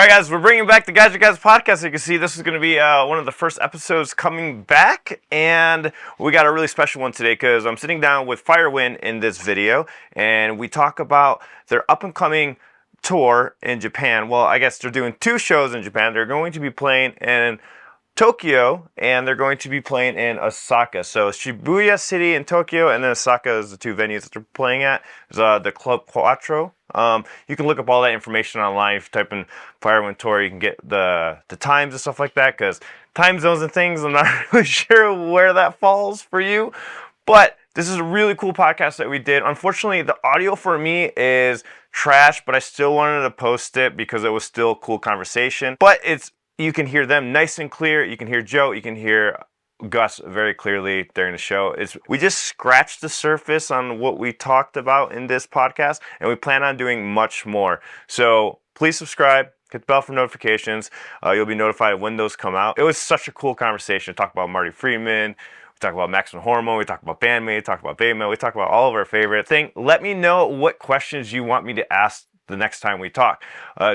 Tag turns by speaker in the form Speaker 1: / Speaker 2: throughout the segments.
Speaker 1: Alright guys, we're bringing back the Guys With Guys podcast. As you can see, this is going to be one of the first episodes coming back, and we got a really special one today because I'm sitting down with Firewind in this video, and we talk about their up-and-coming tour in Japan. Well, I guess they're doing 2 shows in Japan. They're going to be playing in Tokyo, and they're going to be playing in Osaka. So Shibuya City in Tokyo, and then Osaka is the 2 venues that they're playing at. There's the Club Quattro. You can look up all that information online. If you type in Firewind Tour, you can get the times and stuff like that, because time zones and things, I'm not really sure where that falls for you. But this is a really cool podcast that we did. Unfortunately, the audio for me is trash, but I still wanted to post it because it was still a cool conversation. But you can hear them nice and clear. You can hear Joe. You can hear Gus very clearly during the show. We just scratched the surface on what we talked about in this podcast, and we plan on doing much more. So please subscribe, hit the bell for notifications. You'll be notified when those come out. It was such a cool conversation. We talked about Marty Friedman. We talk about Maximum Hormone, we talk about BAND-MAID, we talk about BABYMETAL, we talk about all of our favorite things. Let me know what questions you want me to ask the next time we talk.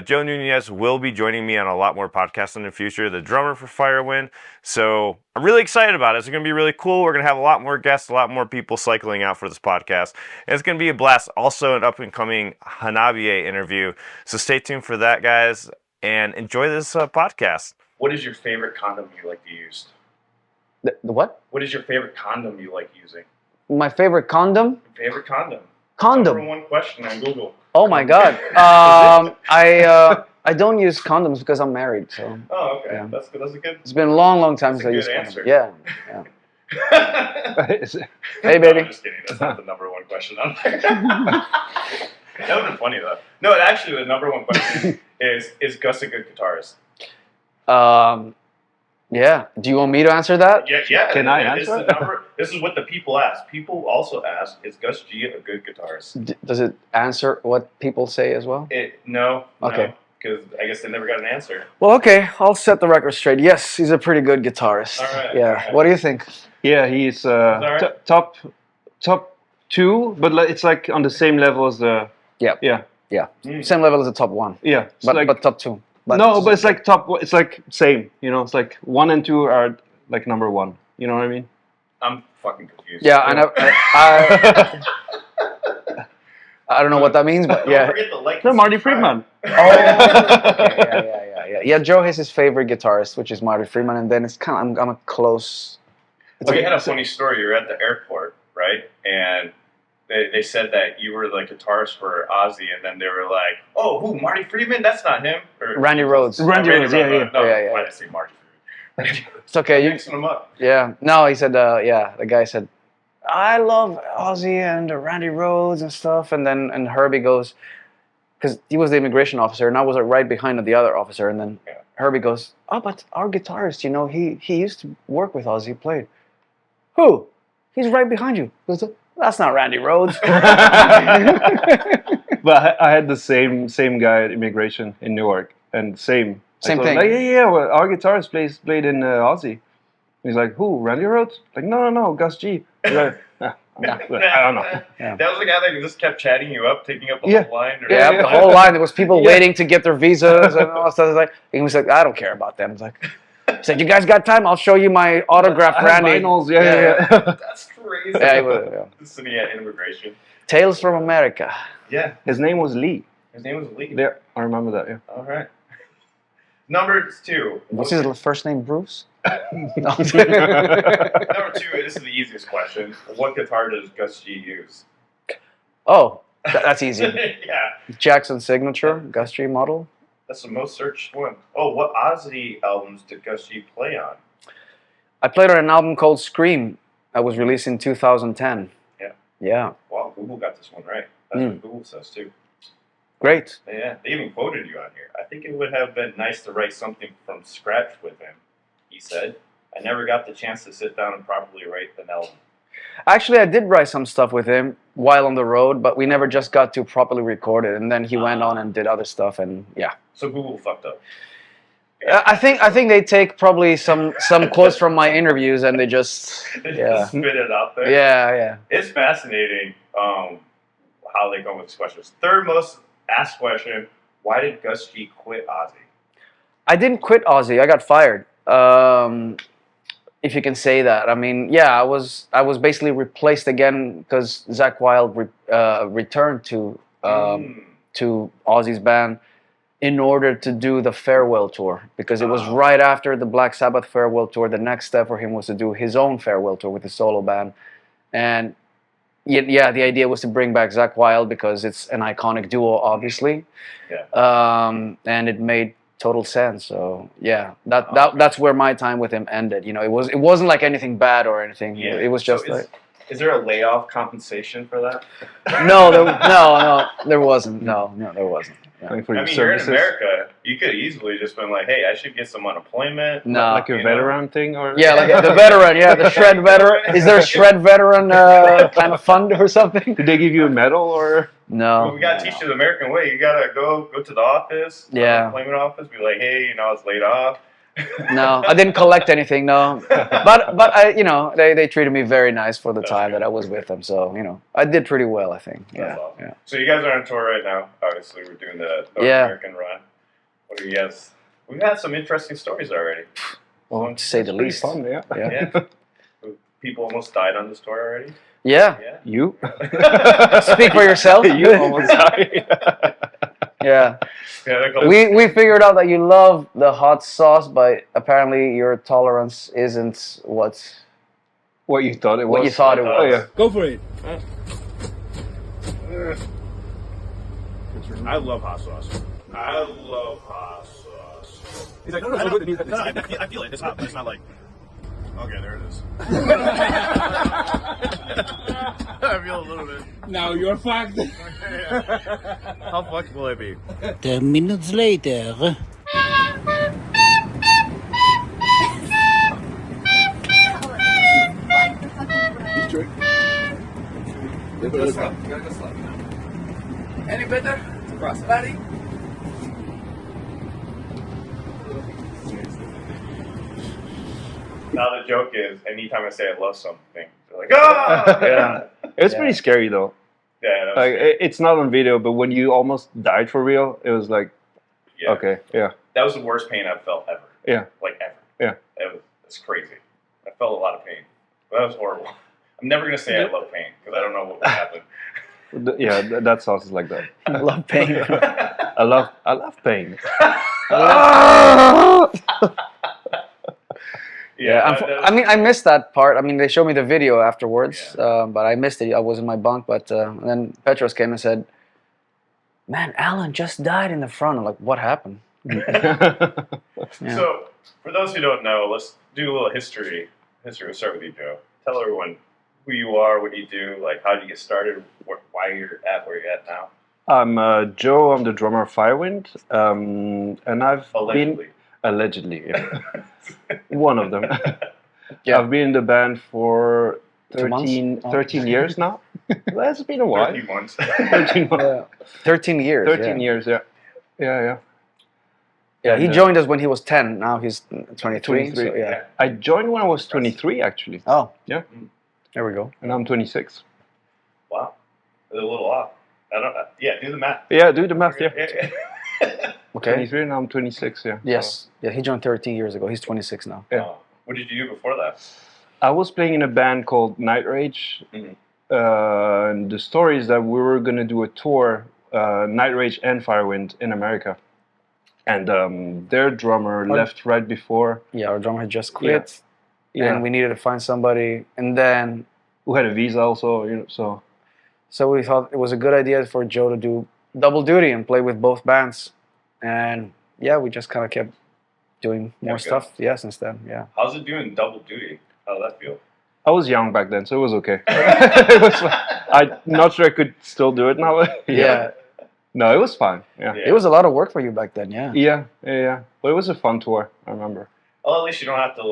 Speaker 1: Joe Nunez will be joining me on a lot more podcasts in the future, the drummer for Firewind. So I'm really excited about it. It's going to be really cool. We're going to have a lot more guests, a lot more people cycling out for this podcast. And it's going to be a blast. Also an up-and-coming Hanabiye interview. So stay tuned for that, guys, and enjoy this podcast.
Speaker 2: What is your favorite condom you like to use?
Speaker 3: The what?
Speaker 2: What is your favorite condom you like using?
Speaker 3: My favorite condom?
Speaker 2: Favorite condom.
Speaker 3: Condom.
Speaker 2: Number 1 question on Google.
Speaker 3: Oh my God. I don't use condoms because I'm married. So.
Speaker 2: Oh, okay.
Speaker 3: Yeah.
Speaker 2: That's good. That's a good.
Speaker 3: It's been a long time since I used
Speaker 2: answer.
Speaker 3: condoms. Yeah. Hey,
Speaker 2: No,
Speaker 3: baby.
Speaker 2: I'm just kidding. That's not the number 1 question on there. That would have been funny though. No, actually, the number 1 question is Gus a good guitarist?
Speaker 3: Yeah. Do you want me to answer that?
Speaker 2: Yeah.
Speaker 3: Can I answer?
Speaker 2: This is what the people ask. People also ask, is Gus G a good guitarist?
Speaker 3: Does it answer what people say as well?
Speaker 2: No.
Speaker 3: Okay.
Speaker 2: Because I guess they never got an answer.
Speaker 3: Well, okay. I'll set the record straight. Yes, he's a pretty good guitarist.
Speaker 2: All right.
Speaker 3: Yeah.
Speaker 2: All right.
Speaker 3: What do you think?
Speaker 4: Yeah, he's
Speaker 2: right?
Speaker 4: top 2, but it's like on the same level as the.
Speaker 3: Yeah.
Speaker 4: Yeah.
Speaker 3: Yeah.
Speaker 2: Mm.
Speaker 3: Same level as the top 1.
Speaker 4: Yeah.
Speaker 3: But top 2. But
Speaker 4: but it's like top. It's like same. You know, it's like 1 and 2 are like number 1. You know what I mean?
Speaker 2: I'm fucking confused.
Speaker 3: Yeah, I don't know what that means, but yeah.
Speaker 2: Don't forget to like.
Speaker 4: No, Marty Friedman.
Speaker 3: Oh, okay. Yeah, Joe has his favorite guitarist, which is Marty Friedman, and then it's kind of I'm a close.
Speaker 2: We had a funny story. You were at the airport, right? And they said that you were the guitarist for Ozzy, and then they were like, "Oh, who? Marty Friedman? That's not him." Or,
Speaker 3: Randy Rhodes.
Speaker 4: Randy Rhodes, yeah.
Speaker 2: No,
Speaker 3: Yeah.
Speaker 2: why did I say Marty Friedman?
Speaker 3: It's okay.
Speaker 2: You're mixing them up.
Speaker 3: Yeah. No, he said. The guy said, "I love Ozzy and Randy Rhodes and stuff," and Herbie goes, because he was the immigration officer, and I was right behind the other officer, and then Herbie goes, "Oh, but our guitarist, he used to work with Ozzy. He played. Who? He's right behind you." He goes, "That's not Randy Rhodes."
Speaker 4: But I had the same guy at immigration in Newark, and same
Speaker 3: Same
Speaker 4: I told him,
Speaker 3: thing.
Speaker 4: Like, yeah. Well, our guitarist played in Ozzy. He's like, who? Randy Rhodes? Like, no, Gus G. Like, I don't know.
Speaker 3: Yeah.
Speaker 2: That was the guy that just kept chatting you up, taking up the
Speaker 4: Yeah.
Speaker 2: whole line. Or
Speaker 3: Yeah, the whole line. There was people
Speaker 4: Yeah.
Speaker 3: waiting to get their visas and all that stuff. And he was like, "I don't care about them." It's like, he said, "You guys got time? I'll show you my autographed
Speaker 4: I have
Speaker 3: Randy."
Speaker 4: vinyls, yeah.
Speaker 2: That's crazy.
Speaker 3: Yeah, he was, yeah.
Speaker 2: Sitting at immigration.
Speaker 3: Tales from America.
Speaker 2: Yeah,
Speaker 4: His name was Lee.
Speaker 2: his name was Lee.
Speaker 4: Yeah, I remember that, yeah.
Speaker 2: All right. Number 2.
Speaker 3: What's his first name? Bruce? No.
Speaker 2: Number 2, this is the easiest question. What guitar does Gus G use?
Speaker 3: Oh, that's easy.
Speaker 2: Yeah,
Speaker 3: Jackson Signature, Gus G model.
Speaker 2: that's the most searched one. Oh, what Ozzy albums did Gus G play on?
Speaker 3: I played on an album called Scream that was released in 2010.
Speaker 2: Yeah.
Speaker 3: Yeah.
Speaker 2: Wow, Google got this one right. That's what Google says too.
Speaker 3: Great.
Speaker 2: Yeah, they even quoted you on here. I think it would have been nice to write something from scratch with him, he said. I never got the chance to sit down and properly write an album.
Speaker 3: Actually, I did write some stuff with him while on the road, but we never just got to properly record it. And then he went on and did other stuff, and yeah.
Speaker 2: So Google fucked up.
Speaker 3: I think they take probably some quotes from my interviews and they just
Speaker 2: Just spit it out there.
Speaker 3: Yeah.
Speaker 2: It's fascinating how they come with these questions. Third most asked question, why did Gus G quit Ozzy?
Speaker 3: I didn't quit Ozzy. I got fired. If you can say that. I mean, yeah, I was basically replaced again because Zakk Wylde returned to Ozzy's band in order to do the farewell tour, because it was right after the Black Sabbath farewell tour. The next step for him was to do his own farewell tour with his solo band, and yeah, the idea was to bring back Zakk Wylde because it's an iconic duo, obviously.
Speaker 2: Yeah.
Speaker 3: And it made total sense. So yeah, that's where my time with him ended. You know, it wasn't like anything bad or anything.
Speaker 2: Yeah.
Speaker 3: It was just
Speaker 2: So
Speaker 3: like
Speaker 2: is there a layoff compensation for that?
Speaker 3: no, there wasn't. No, there wasn't. Yeah.
Speaker 4: Like for
Speaker 2: I
Speaker 4: your
Speaker 2: mean, you're in
Speaker 4: services?
Speaker 2: America. You could easily just been like, "Hey, I should get some unemployment."
Speaker 3: No.
Speaker 4: Like a
Speaker 2: You know?
Speaker 4: veteran thing, or
Speaker 3: Yeah, like the veteran. Yeah, the shred veteran. Is there a shred veteran kind of fund or something?
Speaker 4: did they give you a medal or?
Speaker 3: No.
Speaker 2: Well, we gotta teach you the American way. You gotta go to the office,
Speaker 3: Yeah.
Speaker 2: unemployment office, be like, "Hey, I was laid off."
Speaker 3: No, I didn't collect anything. No, but I, they treated me very nice for the time that I was with them. So I did pretty well, I think.
Speaker 2: That's
Speaker 3: Yeah,
Speaker 2: awesome.
Speaker 3: yeah.
Speaker 2: So you guys are on tour right now. Obviously, we're doing the North
Speaker 3: Yeah.
Speaker 2: American run. What do you guys? We've had some interesting stories already.
Speaker 3: Well, to say the
Speaker 4: Pretty
Speaker 3: least.
Speaker 4: fun, yeah.
Speaker 3: Yeah.
Speaker 2: Yeah. People almost died on this tour already.
Speaker 3: Yeah.
Speaker 2: Yeah.
Speaker 4: You?
Speaker 3: Speak for yourself.
Speaker 4: You almost died.
Speaker 3: Yeah.
Speaker 2: Yeah,
Speaker 3: We figured out that you love the hot sauce, but apparently your tolerance isn't what
Speaker 4: What you thought it was?
Speaker 3: you thought it was.
Speaker 4: Oh yeah.
Speaker 5: Go for it.
Speaker 2: I love hot sauce. I love hot sauce.
Speaker 5: He's like, no,
Speaker 2: I feel it. It's not like. Okay, there it is. I feel a little bit.
Speaker 5: Now you're fucked.
Speaker 2: How fucked will it be?
Speaker 6: 10 minutes later.
Speaker 5: Any better? Buddy?
Speaker 2: Now the joke is, anytime I say I love something, they're like, "Ah!"
Speaker 4: Yeah. It was pretty scary though.
Speaker 2: Yeah, that was
Speaker 4: Like
Speaker 2: scary.
Speaker 4: it's not on video, but when you almost died for real, it was like,
Speaker 2: Yeah.
Speaker 4: okay, yeah,
Speaker 2: That was the worst pain I've felt ever.
Speaker 4: yeah,
Speaker 2: Like ever.
Speaker 4: yeah.
Speaker 2: It's crazy. I felt a lot of pain. But that was horrible. I'm never gonna say I love pain because I don't know what would happen.
Speaker 4: Yeah, that sauce is like that.
Speaker 3: I love pain.
Speaker 4: I love pain.
Speaker 3: Yeah, I mean, I missed that part. I mean, they showed me the video afterwards,
Speaker 2: Yeah.
Speaker 3: but I missed it. I was in my bunk, but and then Petros came and said, "Man, Alan just died in the front." I'm like, "What happened?" Yeah.
Speaker 2: So, for those who don't know, let's do a little history. We'll start with you, Joe. Tell everyone who you are, what you do, like how did you get started, why you're at where you're at now.
Speaker 4: I'm Joe. I'm the drummer of Firewind, and I've
Speaker 2: Allegedly.
Speaker 4: been allegedly, yeah. One of them.
Speaker 3: Yeah.
Speaker 4: I've been in the band for
Speaker 3: 2 months?
Speaker 4: 13 years now. That's been a while.
Speaker 2: 13 months.
Speaker 4: 13 months.
Speaker 3: 13 years.
Speaker 4: 13
Speaker 3: yeah.
Speaker 4: years, yeah. Yeah.
Speaker 3: Yeah, he
Speaker 4: And,
Speaker 3: joined us when he was 10. Now he's 23.
Speaker 4: 23.
Speaker 3: So, yeah.
Speaker 4: I joined when I was 23, actually.
Speaker 3: Oh.
Speaker 4: Yeah.
Speaker 3: There we go.
Speaker 4: And I'm 26.
Speaker 2: Wow. It's a little off. I don't. Yeah, do the math.
Speaker 4: Yeah, do the math, yeah.
Speaker 3: Okay.
Speaker 4: 23 and I'm 26, yeah.
Speaker 3: Yes. Yeah, he joined 13 years ago. He's 26 now.
Speaker 4: Yeah.
Speaker 2: What did you do before that?
Speaker 4: I was playing in a band called Night Rage.
Speaker 2: Mhm.
Speaker 4: And the story is that we were going to do a tour, Night Rage and Firewind, in America. And their drummer left right before.
Speaker 3: Yeah, our drummer had just quit.
Speaker 4: Yeah.
Speaker 3: And we needed to find somebody. And then,
Speaker 4: Who had a visa also,
Speaker 3: so we thought it was a good idea for Joe to do double duty and play with both bands. And yeah, we just kind of kept doing more
Speaker 2: good.
Speaker 3: stuff. Yeah, since then. Yeah.
Speaker 2: How's it doing double duty? How did that feel?
Speaker 4: I was young back then, so it was okay. It was fine. I'm not sure I could still do it now.
Speaker 3: Yeah.
Speaker 4: No, it was fine. Yeah.
Speaker 3: It was a lot of work for you back then. Yeah.
Speaker 4: Yeah. But it was a fun tour, I remember.
Speaker 2: Well, at least you don't have to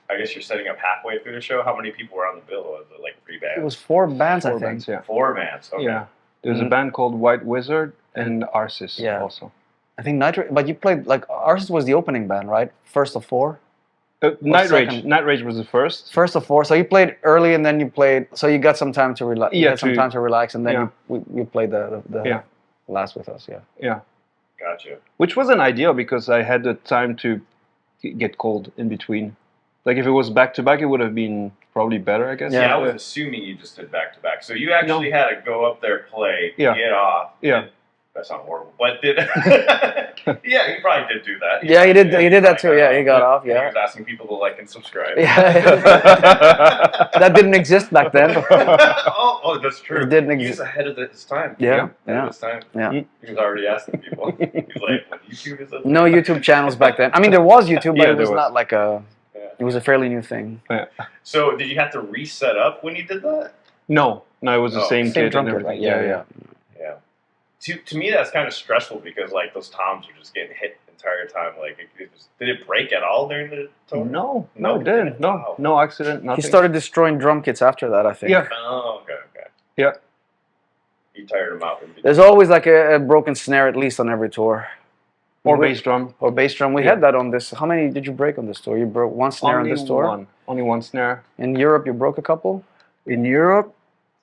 Speaker 2: I guess you're setting up halfway through the show. How many people were on the bill? Was it like 3 bands?
Speaker 3: It was 4 bands, I
Speaker 4: 4
Speaker 3: think.
Speaker 4: bands, yeah.
Speaker 2: 4 bands. Okay.
Speaker 4: Yeah. There's
Speaker 3: Mhm.
Speaker 4: a band called White Wizard and Arsis
Speaker 3: Yeah.
Speaker 4: also.
Speaker 3: I think but you played, like, ours was the opening band, right? First of 4?
Speaker 4: Night Rage.
Speaker 3: second?
Speaker 4: Night Rage was the first.
Speaker 3: First of 4. So you played early and then you played, so you got some time to relax.
Speaker 4: Yeah,
Speaker 3: some time to relax and then
Speaker 4: yeah.
Speaker 3: you played the
Speaker 4: Yeah.
Speaker 3: last with us, yeah.
Speaker 4: Yeah.
Speaker 2: Gotcha.
Speaker 4: which wasn't ideal because I had the time to get cold in between. Like if it was back to back, it would have been probably better, I guess.
Speaker 2: Yeah, I was assuming you just did back to back. So you actually had to go up there, play, get off.
Speaker 4: Yeah.
Speaker 2: That's not horrible. But did yeah, he probably did do that.
Speaker 3: Yeah, he did. He did that too. Yeah, he got off.
Speaker 2: He
Speaker 3: Yeah.
Speaker 2: was asking people to like and subscribe.
Speaker 3: Yeah. That didn't exist back then.
Speaker 2: oh, that's true.
Speaker 3: It didn't
Speaker 2: He was
Speaker 3: exist.
Speaker 2: ahead of his time.
Speaker 3: Yeah,
Speaker 2: Ahead of his time.
Speaker 3: Yeah.
Speaker 2: He was already asking people. He's like, what, YouTube is a
Speaker 3: No YouTube channels back then. I mean, there was YouTube, but
Speaker 4: Yeah,
Speaker 3: it was
Speaker 4: there was.
Speaker 3: not like a.
Speaker 2: Yeah.
Speaker 3: It was a fairly new thing.
Speaker 2: So did you have to reset up when you did that?
Speaker 4: No, it was the
Speaker 2: Oh,
Speaker 4: same
Speaker 3: Same
Speaker 4: kit
Speaker 3: drum
Speaker 4: and
Speaker 3: kit.
Speaker 4: everything.
Speaker 3: Like, yeah.
Speaker 2: Yeah. To me, that's kind of stressful because like those toms are just getting hit the entire time. Like, did it break at all during the tour?
Speaker 4: No,
Speaker 2: No,
Speaker 4: it didn't. No,
Speaker 2: wow.
Speaker 4: no accident, nothing.
Speaker 3: He started destroying drum kits after that, I think.
Speaker 4: Yeah.
Speaker 2: Oh, okay.
Speaker 4: Yeah.
Speaker 2: You tired him out.
Speaker 3: There's always like a broken snare at least on every tour.
Speaker 4: Or bass drum.
Speaker 3: Or bass drum. We had that on this. How many did you break on this tour? You broke one snare on this tour?
Speaker 4: Only one snare.
Speaker 3: In Europe, you broke a couple?
Speaker 4: In Europe,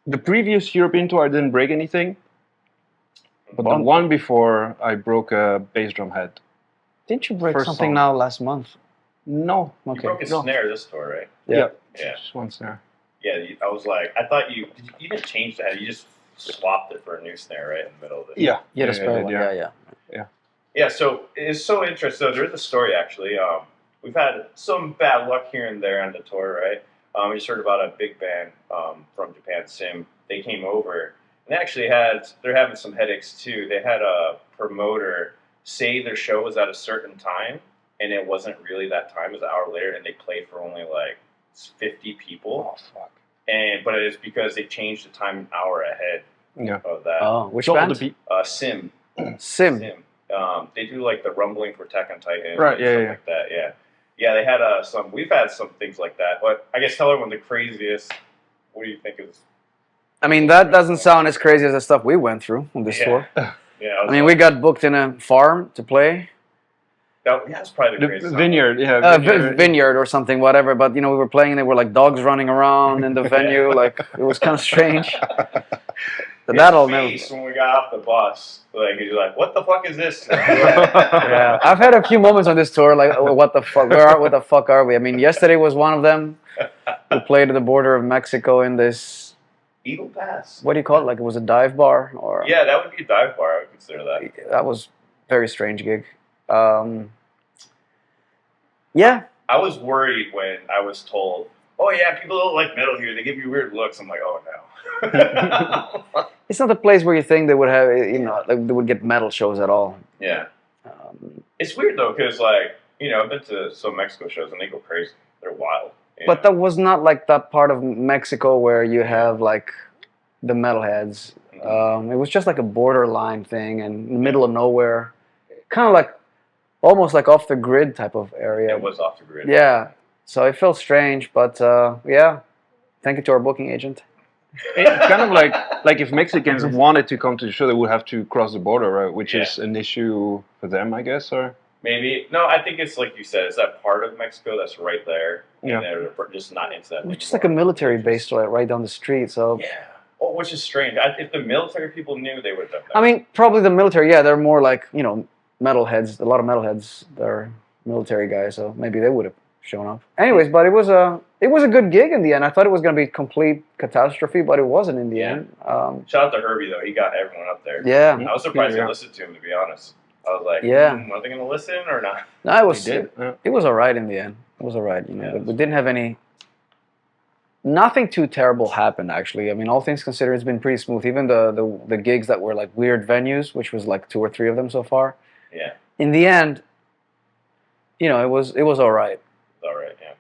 Speaker 4: the previous European tour, I didn't break anything. But the one before, I broke a bass drum head.
Speaker 3: Didn't you break
Speaker 4: First
Speaker 3: something
Speaker 4: song.
Speaker 3: now last month?
Speaker 4: No.
Speaker 2: You broke a snare this tour, right?
Speaker 3: Yeah.
Speaker 2: Yeah.
Speaker 4: Just one snare.
Speaker 2: Yeah, I was like, I thought you didn't change the head. You just swapped it for a new snare right in the middle of it.
Speaker 4: Yeah.
Speaker 3: You had a spare one.
Speaker 4: yeah.
Speaker 3: Yeah.
Speaker 2: Yeah, so it's so interesting. So there's a story actually. We've had some bad luck here and there on the tour, right? We just heard about a big band from Japan, Sim. They came over and they actually they're having some headaches too. They had a promoter say their show was at a certain time and it wasn't really that time. It was an hour later and they played for only like 50 people.
Speaker 4: Oh, fuck.
Speaker 2: But it's because they changed the time an hour ahead
Speaker 4: Yeah.
Speaker 2: of that.
Speaker 3: Oh, which
Speaker 4: So all
Speaker 3: band?
Speaker 4: the
Speaker 2: Sim.
Speaker 3: Sim.
Speaker 2: They do like the rumbling for Attack on Titan,
Speaker 4: Right,
Speaker 2: and
Speaker 4: yeah,
Speaker 2: stuff
Speaker 4: yeah.
Speaker 2: like that. Yeah. They had some. We've had some things like that, but I guess tell everyone the craziest. What do you think is?
Speaker 3: I mean, that doesn't sound as crazy as the stuff we went through on this tour.
Speaker 2: Yeah,
Speaker 3: I mean, we got booked in a farm to play.
Speaker 2: that's probably the
Speaker 4: The
Speaker 2: craziest.
Speaker 4: vineyard, yeah.
Speaker 3: Vineyard or something, whatever. But, you know, we were playing and there were like dogs running around in the venue. Like, it was kind of strange. But that'll never.
Speaker 2: When we got off the bus, like you're like, what the fuck is this?
Speaker 3: Yeah, I've had a few moments on this tour, like, oh, what the fuck? What the fuck are we? I mean, yesterday was one of them. We played at the border of Mexico in this.
Speaker 2: Eagle Pass.
Speaker 3: What do you call it? Like, it was a dive bar, or
Speaker 2: Yeah, that would be a dive bar. I would consider that.
Speaker 3: that was a very strange gig. Yeah,
Speaker 2: I was worried when I was told, "Oh yeah, people don't like metal here. They give you weird looks." I'm like, "Oh no."
Speaker 3: it's not a place where you think they would have, you know, like, they would get metal shows at all.
Speaker 2: Yeah. It's weird though, because like, you know, I've been to some Mexico shows and they go crazy. They're wild. you
Speaker 3: But
Speaker 2: know?
Speaker 3: that was not like that part of Mexico where you have like the metalheads. It was just like a borderline thing and in the middle of nowhere, kind of like almost like off the grid type of area.
Speaker 2: It was off the grid.
Speaker 3: Yeah, so it felt strange, but yeah, thank you to our booking agent.
Speaker 4: It's kind of like if Mexicans wanted to come to the show, they would have to cross the border, right? Which is an issue for them, I guess, or
Speaker 2: Maybe. No, I think it's like you said, it's that part of Mexico that's right there.
Speaker 4: Yeah.
Speaker 2: And they're just not into that.
Speaker 3: It's just like a military base right down the street, so...
Speaker 2: Yeah. Oh, which is strange. If the military people knew, they would have done that.
Speaker 3: I mean, probably the military, yeah, they're more like, you know, metalheads. A lot of metalheads, they're military guys, so maybe they would have shown up. Anyways, but it was a good gig in the end. I thought it was going to be complete catastrophe, but it wasn't in the end.
Speaker 2: Shout out to Herbie, though. He got everyone up there.
Speaker 3: Yeah.
Speaker 2: I was surprised they listened to him, to be honest. I was like,
Speaker 3: Yeah.
Speaker 2: are they going to listen or not?
Speaker 3: No, it was
Speaker 4: did.
Speaker 3: it was all right in the end. It was all right, you know.
Speaker 2: Yeah.
Speaker 3: We didn't have nothing too terrible happened, actually. I mean, all things considered, it's been pretty smooth. Even the gigs that were like weird venues, which was like 2 or 3 of them so far.
Speaker 2: Yeah.
Speaker 3: In the end, you know, it was all right.
Speaker 2: It's all right, yeah.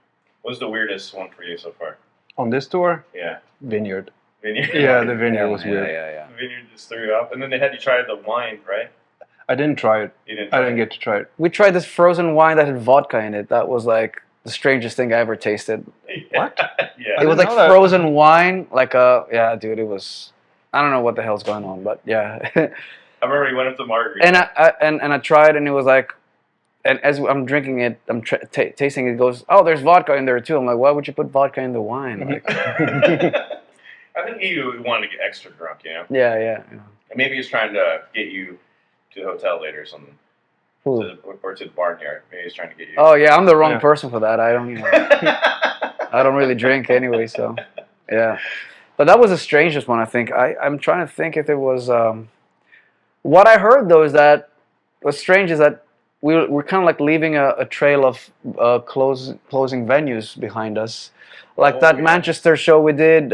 Speaker 2: What was the weirdest one for you so far?
Speaker 4: on this tour,
Speaker 2: Yeah.
Speaker 4: vineyard.
Speaker 2: Vineyard.
Speaker 4: Yeah, the vineyard was weird.
Speaker 3: Yeah.
Speaker 2: Vineyard just threw you up. And then they had you try the wine, right?
Speaker 4: I didn't try it.
Speaker 2: You didn't
Speaker 4: I
Speaker 2: try
Speaker 4: didn't
Speaker 2: it.
Speaker 4: get to try it.
Speaker 3: We tried this frozen wine that had vodka in it. That was like the strangest thing I ever tasted.
Speaker 4: What?
Speaker 2: Yeah.
Speaker 3: It was
Speaker 4: didn't
Speaker 3: like
Speaker 4: know that.
Speaker 3: frozen wine, like yeah, dude. It was. I don't know what the hell's going on, but yeah.
Speaker 2: I remember he went up to Marguerite.
Speaker 3: and I tried, and it was like, and as I'm drinking it, I'm tasting it. It goes, oh, there's vodka in there too. I'm like, why would you put vodka in the wine? Like,
Speaker 2: I think he wanted to get extra drunk, you know?
Speaker 3: yeah.
Speaker 2: And maybe he's trying to get you to the hotel later or something.
Speaker 3: Who?
Speaker 2: Or to the barnyard. Maybe he's trying to get you.
Speaker 3: Oh yeah, I'm the wrong
Speaker 4: Yeah.
Speaker 3: person for that. I don't I don't really drink anyway, so yeah. But that was the strangest one, I think. I'm trying to think if it was. What I heard though is that what's strange is that we're kind of like leaving a trail of closing venues behind us, like
Speaker 2: Oh,
Speaker 3: that
Speaker 2: yeah.
Speaker 3: Manchester show we did,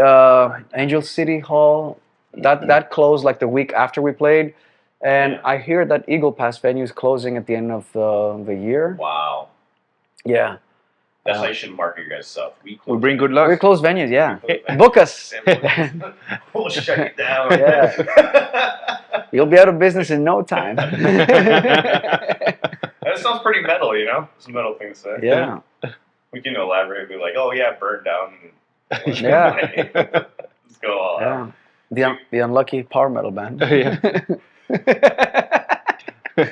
Speaker 3: Angel City Hall. That closed like the week after we played, and
Speaker 2: Yeah.
Speaker 3: I hear that Eagle Pass venue is closing at the end of the year.
Speaker 2: Wow.
Speaker 3: Yeah.
Speaker 2: That's how you should market your guys' stuff.
Speaker 4: We bring good
Speaker 3: We
Speaker 4: luck.
Speaker 3: close venues, yeah.
Speaker 2: We close venues.
Speaker 3: Book us.
Speaker 2: We'll shut you down.
Speaker 3: Yeah. You'll be out of business in no time.
Speaker 2: That sounds pretty metal, you know? Some metal thing to say.
Speaker 3: Yeah.
Speaker 2: We can elaborate. Be like, oh yeah, burned down.
Speaker 3: Yeah.
Speaker 2: Let's go all out.
Speaker 3: Yeah. The unlucky power metal band.
Speaker 4: Yeah.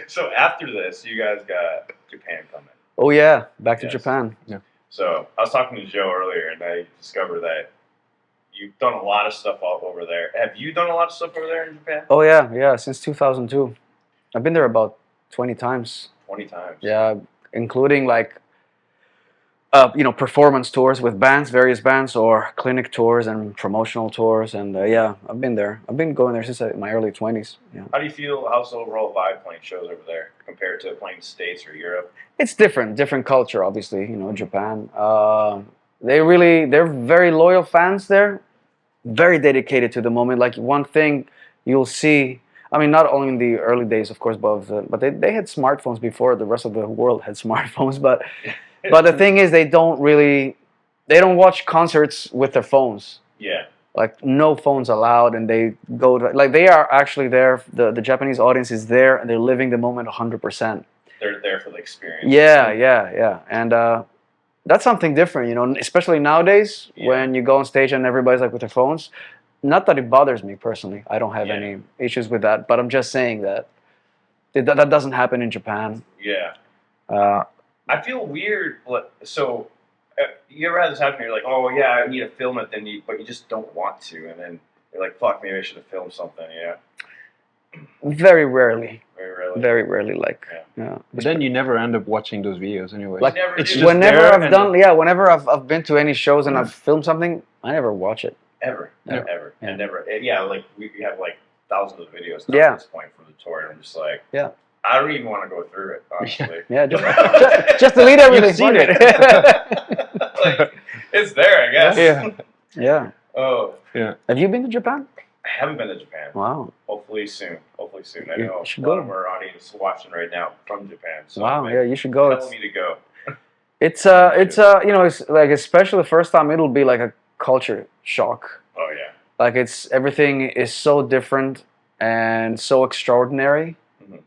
Speaker 2: So after this, you guys got Japan coming.
Speaker 3: Oh yeah, back to
Speaker 2: Yes.
Speaker 3: Japan.
Speaker 2: So I was talking to Joe earlier, and I discovered that you've done a lot of stuff all over there. Have you done a lot of stuff over there in Japan?
Speaker 3: Oh yeah, since 2002. I've been there about 20 times.
Speaker 2: 20 times.
Speaker 3: Yeah, including like performance tours with bands, various bands, or clinic tours and promotional tours. And yeah, I've been there. I've been going there since my early 20s. Yeah.
Speaker 2: How do you feel? How's the overall vibe playing shows over there compared to playing States or Europe?
Speaker 3: It's different culture, obviously. Japan. They're very loyal fans there, very dedicated to the moment. Like one thing you'll see, I mean, not only in the early days, of course, but they had smartphones before the rest of the world had smartphones. But the thing is, they don't watch concerts with their phones.
Speaker 2: Yeah.
Speaker 3: Like no phones allowed, and they go to, like they are actually there. The Japanese audience is there, and they're living the moment 100%.
Speaker 2: They're there for the experience.
Speaker 3: Yeah, and that's something different, especially nowadays when you go on stage and everybody's like with their phones. Not that it bothers me personally. I don't have any issues with that, but I'm just saying that that doesn't happen in Japan.
Speaker 2: Yeah.
Speaker 3: Uh,
Speaker 2: I feel weird. So, you ever had this happen? You're like, oh yeah, I need to film it, but you just don't want to, and then you're like, fuck, maybe I should have filmed something. Yeah.
Speaker 3: Very rarely.
Speaker 2: Very rarely.
Speaker 3: Very rarely, like yeah.
Speaker 4: But then you never end up watching those videos anyway.
Speaker 3: Like
Speaker 2: never
Speaker 4: it's
Speaker 2: do.
Speaker 4: just
Speaker 3: whenever
Speaker 4: there
Speaker 3: I've
Speaker 4: and-
Speaker 3: done, whenever I've been to any shows and I've filmed something, I never watch it.
Speaker 2: Ever.
Speaker 3: Yeah.
Speaker 2: Ever.
Speaker 3: Yeah.
Speaker 2: And never. Yeah, like we have like thousands of videos now
Speaker 3: Yeah.
Speaker 2: at this point from the tour, and I'm just like,
Speaker 3: Yeah.
Speaker 2: I don't even want to go through it, honestly.
Speaker 3: Yeah, just delete everything.
Speaker 4: seen
Speaker 3: Fuck
Speaker 4: it.
Speaker 2: Like, it's there, I guess.
Speaker 3: Yeah. Yeah.
Speaker 2: Oh,
Speaker 3: Have you been to Japan?
Speaker 2: I haven't been to Japan.
Speaker 3: Wow.
Speaker 2: Hopefully soon. Hopefully soon. I
Speaker 3: You
Speaker 2: know
Speaker 3: should
Speaker 2: a lot
Speaker 3: go.
Speaker 2: of our audience watching right now from Japan. So
Speaker 3: Wow.
Speaker 2: like,
Speaker 3: Yeah, you should go.
Speaker 2: telling me to go.
Speaker 3: It's like especially the first time it'll be like a culture shock.
Speaker 2: Oh yeah.
Speaker 3: Like everything is so different and so extraordinary.
Speaker 2: Mhm.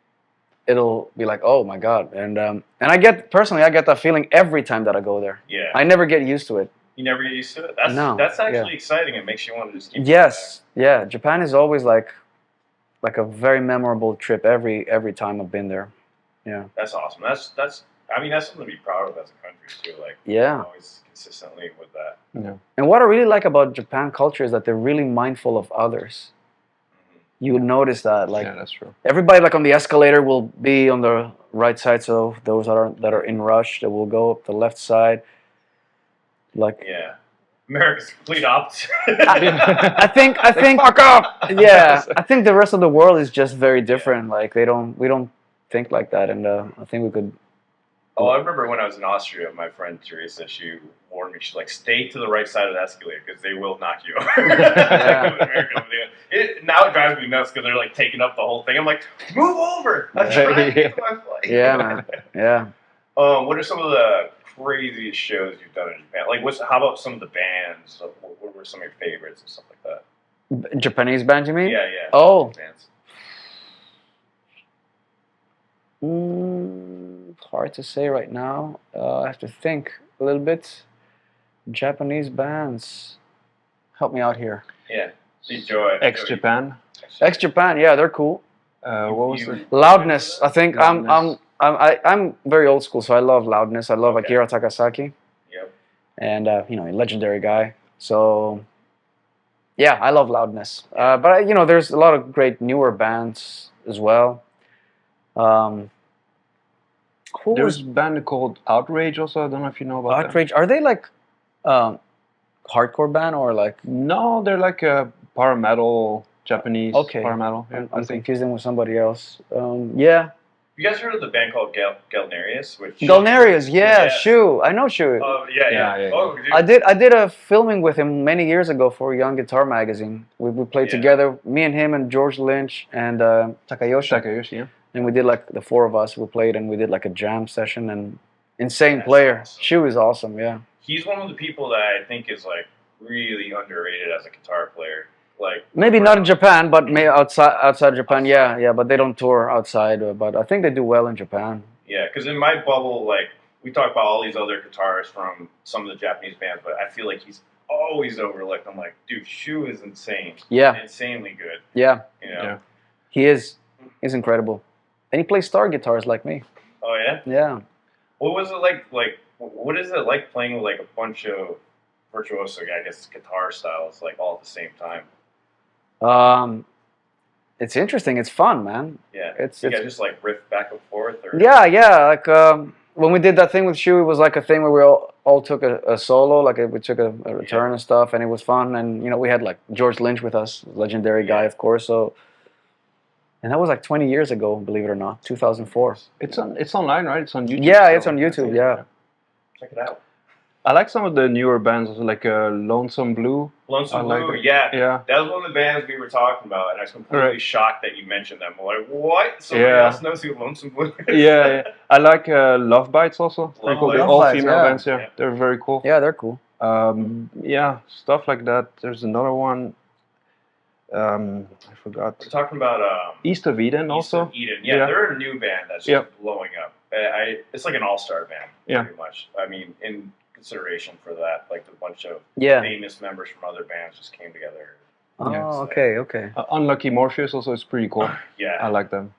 Speaker 3: It'll be like, oh my god, and I get that feeling every time that I go there.
Speaker 2: Yeah.
Speaker 3: I never get used to it.
Speaker 2: You never get used to it.
Speaker 3: No,
Speaker 2: That's actually exciting. It makes you want to just keep.
Speaker 3: Yes, yeah. Japan is always like a very memorable trip every time I've been there. Yeah.
Speaker 2: Going back. That's awesome. That's. I mean, that's something to be proud of as a country too. Like,
Speaker 3: Yeah.
Speaker 2: always consistently with that.
Speaker 3: And what I really like about Japan culture is that they're really mindful of others. You would notice that, like
Speaker 4: Yeah, that's true.
Speaker 3: everybody, like on the escalator, will be on the right side. So those that are in rush, they will go up the left side. Like
Speaker 2: Yeah. America's complete opposite.
Speaker 3: I think
Speaker 4: Fuck off!
Speaker 3: yeah, I think the rest of the world is just very different. Like we don't think like that, and I think we could.
Speaker 2: Oh, I remember when I was in Austria, my friend Teresa, she warned me. She's like, "Stay to the right side of the escalator because they will knock you over." Now it drives me nuts because they're like taking up the whole thing. I'm like, "Move over! I'm trying to get to my flight."
Speaker 3: Yeah, man. Yeah.
Speaker 2: What are some of the craziest shows you've done in Japan? Like, how about some of the bands? What were some of your favorites and stuff like that?
Speaker 3: Japanese band, you mean?
Speaker 2: Yeah, yeah.
Speaker 3: Oh.
Speaker 2: Bands.
Speaker 3: Hard to say right now. I have to think a little bit. Japanese bands. Help me out here.
Speaker 2: Yeah. Enjoy.
Speaker 4: Ex-Japan.
Speaker 3: Ex-Japan, yeah, they're cool.
Speaker 4: What was the...
Speaker 3: Loudness. I think
Speaker 4: Loudness.
Speaker 3: I'm very old school, so I love Loudness. I love
Speaker 2: Okay.
Speaker 3: Akira Takasaki,
Speaker 2: Yep.
Speaker 3: and a legendary guy. So yeah, I love Loudness. But there's a lot of great newer bands as well. Who
Speaker 4: There's
Speaker 3: was
Speaker 4: a band called Outrage also. I don't know if you know about them.
Speaker 3: Outrage? Are they like hardcore band or like?
Speaker 4: No, they're like a power metal, Japanese
Speaker 3: Okay.
Speaker 4: power metal. Yeah,
Speaker 3: I'm
Speaker 4: I think.
Speaker 3: confusing with somebody else. Yeah,
Speaker 2: You guys heard of the band called Galnarius? Which
Speaker 3: Galnarius. Yeah,
Speaker 2: Yeah.
Speaker 3: Shu. I know Shu.
Speaker 2: Oh yeah.
Speaker 4: Yeah.
Speaker 2: Oh, dude.
Speaker 3: I did a filming with him many years ago for Young Guitar Magazine. We played
Speaker 2: Yeah.
Speaker 3: together, me and him and George Lynch and Takayoshi.
Speaker 4: Takayoshi, yeah.
Speaker 3: And we did like the four of us. We played and we did like a jam session and insane
Speaker 2: That's
Speaker 3: player.
Speaker 2: awesome.
Speaker 3: Shu is awesome. Yeah.
Speaker 2: He's one of the people that I think is like really underrated as a guitar player. Like
Speaker 3: Maybe not in Japan, but maybe outside Japan. Yeah. But they don't tour outside. But I think they do well in Japan.
Speaker 2: Yeah, because in my bubble, like we talk about all these other guitarists from some of the Japanese bands, but I feel like he's always overlooked. I'm like, dude, Shu is insane.
Speaker 3: Yeah.
Speaker 2: Insanely good.
Speaker 3: Yeah.
Speaker 2: You know.
Speaker 4: Yeah.
Speaker 3: He is. He's incredible. And he plays star guitars like me.
Speaker 2: Oh yeah.
Speaker 3: Yeah.
Speaker 2: What was it like? Like, what is it like playing with like a bunch of virtuoso, I guess, guitar styles, like all at the same time?
Speaker 3: It's interesting. It's fun, man.
Speaker 2: Yeah.
Speaker 3: It's
Speaker 2: You guys just like riff back and forth, or
Speaker 3: yeah. Like when we did that thing with Shu, it was like a thing where we all took a solo, like we took a return and stuff, and it was fun. And you know, we had like George Lynch with us, legendary guy, of course. So, and that was like 20 years ago, believe it or not, 2004.
Speaker 4: It's online, right? It's on YouTube.
Speaker 3: Yeah,
Speaker 4: so-
Speaker 3: it's on YouTube. Yeah.
Speaker 2: check it out.
Speaker 4: I like some of the newer bands, also like Lonesome Blue.
Speaker 2: Lonesome
Speaker 4: I like
Speaker 2: Blue,
Speaker 4: it.
Speaker 2: yeah.
Speaker 4: Yeah.
Speaker 2: That was one of the bands we were talking about, and I was completely
Speaker 4: Right.
Speaker 2: shocked that you mentioned them. I'm like, what? Somebody
Speaker 4: Yeah.
Speaker 2: else knows who Lonesome Blue is?
Speaker 4: Yeah. I like Love Bites also. Very cool.
Speaker 2: Love
Speaker 4: They're
Speaker 2: Bites.
Speaker 4: all
Speaker 3: Love Bites,
Speaker 4: female
Speaker 3: yeah.
Speaker 4: bands, yeah.
Speaker 2: Yeah.
Speaker 4: They're very cool.
Speaker 3: Yeah, they're cool.
Speaker 4: Yeah, stuff like that. There's another one. I forgot.
Speaker 2: We're talking about
Speaker 4: East of Eden
Speaker 2: East
Speaker 4: also.
Speaker 2: of Eden. Yeah,
Speaker 4: Yeah.
Speaker 2: they're a new band that's just
Speaker 4: Yeah.
Speaker 2: blowing up. It's like an all-star band,
Speaker 4: Yeah.
Speaker 2: pretty much. I mean, in consideration for that, like a bunch of
Speaker 3: Yeah.
Speaker 2: famous members from other bands just came together.
Speaker 3: Oh, okay.
Speaker 4: Unlucky Morpheus also is pretty cool. I
Speaker 2: Yeah,
Speaker 4: like them.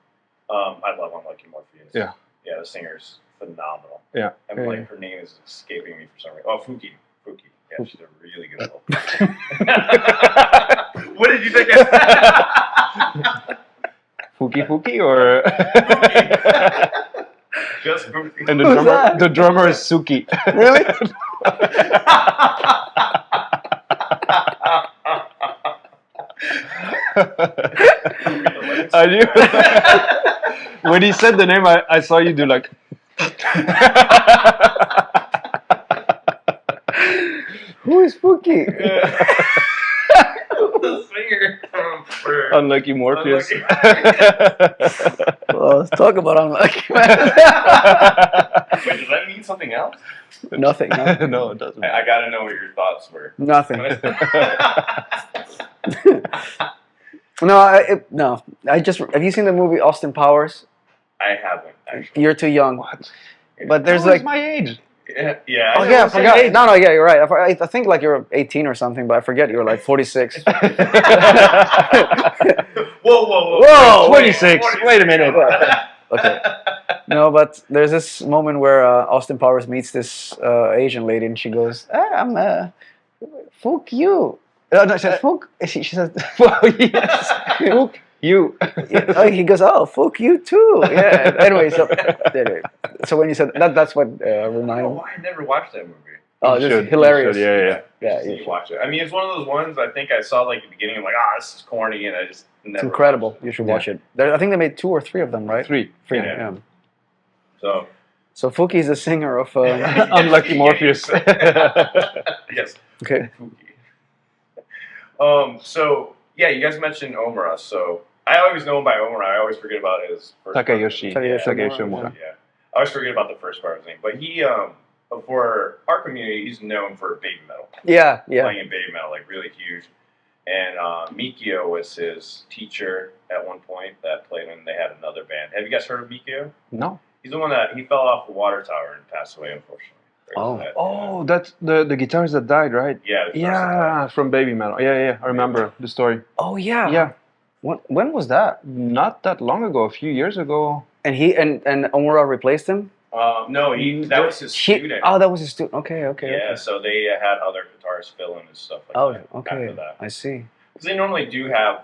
Speaker 2: I love Unlucky Morpheus.
Speaker 4: Yeah.
Speaker 2: Yeah, the singer's phenomenal.
Speaker 4: Yeah.
Speaker 2: And
Speaker 3: Yeah.
Speaker 2: like her name is escaping me for some reason. Oh, Fuki. Yeah, she's a really good girl. What did you think?
Speaker 4: Fuki or
Speaker 2: Just Fuki.
Speaker 4: and
Speaker 3: Who's that?
Speaker 4: the drummer is Suki.
Speaker 3: Really?
Speaker 4: I knew when he said the name, I saw you do like.
Speaker 3: Who is Fuki?
Speaker 2: The singer for
Speaker 4: Unlucky Morpheus.
Speaker 3: Well, let's talk about unlucky.
Speaker 2: Wait, does that mean something else?
Speaker 3: Nothing.
Speaker 4: No, it doesn't.
Speaker 2: I gotta know what your thoughts were.
Speaker 3: Nothing. No. I just have you seen the movie Austin Powers?
Speaker 2: I haven't actually.
Speaker 3: You're too young.
Speaker 4: What?
Speaker 3: But there's
Speaker 4: That was
Speaker 3: like,
Speaker 4: my age.
Speaker 2: Yeah.
Speaker 3: oh yeah, I forgot. No, yeah, you're right. I think like you're 18 or something, but I forget you're like 46.
Speaker 2: Whoa!
Speaker 4: 26. Wait a minute.
Speaker 3: Okay. No, but there's this moment where Austin Powers meets this Asian lady, and she goes, "I'm fuck you." No, she says fuck. She says,
Speaker 4: Fuck you.
Speaker 3: He goes, "Oh, fuck you too." Yeah. Anyway, so when you said that, that's what reminded me.
Speaker 2: Oh, I never watched that movie.
Speaker 3: Oh,
Speaker 4: You
Speaker 3: this
Speaker 4: should,
Speaker 3: is hilarious.
Speaker 4: you should, yeah.
Speaker 3: Yeah,
Speaker 2: You
Speaker 3: you
Speaker 2: should watch it. I mean, it's one of those ones I think I saw like at the beginning. I'm like, this is corny, and I just never.
Speaker 3: It's incredible.
Speaker 2: watched it.
Speaker 3: You should watch it. I think they made 2 or 3 of them, right?
Speaker 4: Three.
Speaker 3: Yeah.
Speaker 2: So
Speaker 3: So Fuki is the singer of.
Speaker 4: Unlucky Morpheus.
Speaker 2: Yes.
Speaker 3: Okay.
Speaker 2: So yeah, you guys mentioned Ohmura. So I always know him by Ohmura. I always forget about his first part of his
Speaker 4: Takayoshi.
Speaker 2: name.
Speaker 3: Takayoshi
Speaker 4: Omura.
Speaker 2: Yeah. I always forget about the first part of his name. But he, for our community, he's known for baby metal.
Speaker 3: Yeah.
Speaker 2: Playing in baby metal, like really huge. And Mikio was his teacher at one point that played in. They had another band. Have you guys heard of Mikio?
Speaker 4: No.
Speaker 2: He's the one that he fell off the water tower and passed away, unfortunately.
Speaker 3: Oh.
Speaker 2: That,
Speaker 4: Oh, that's the guitarist that died, right?
Speaker 2: yeah. the first
Speaker 4: Yeah, from Baby Metal. Yeah. I remember the story.
Speaker 3: Oh yeah.
Speaker 4: Yeah,
Speaker 3: When was that?
Speaker 4: not that long ago, a few years ago.
Speaker 3: And he and Omura replaced him.
Speaker 2: No, that was his student.
Speaker 3: Oh, that was his student. Okay.
Speaker 2: Yeah,
Speaker 3: Okay.
Speaker 2: so they had other guitarists fill in and stuff like
Speaker 3: Oh,
Speaker 2: that.
Speaker 3: okay.
Speaker 2: After that,
Speaker 3: I see.
Speaker 2: because they normally do have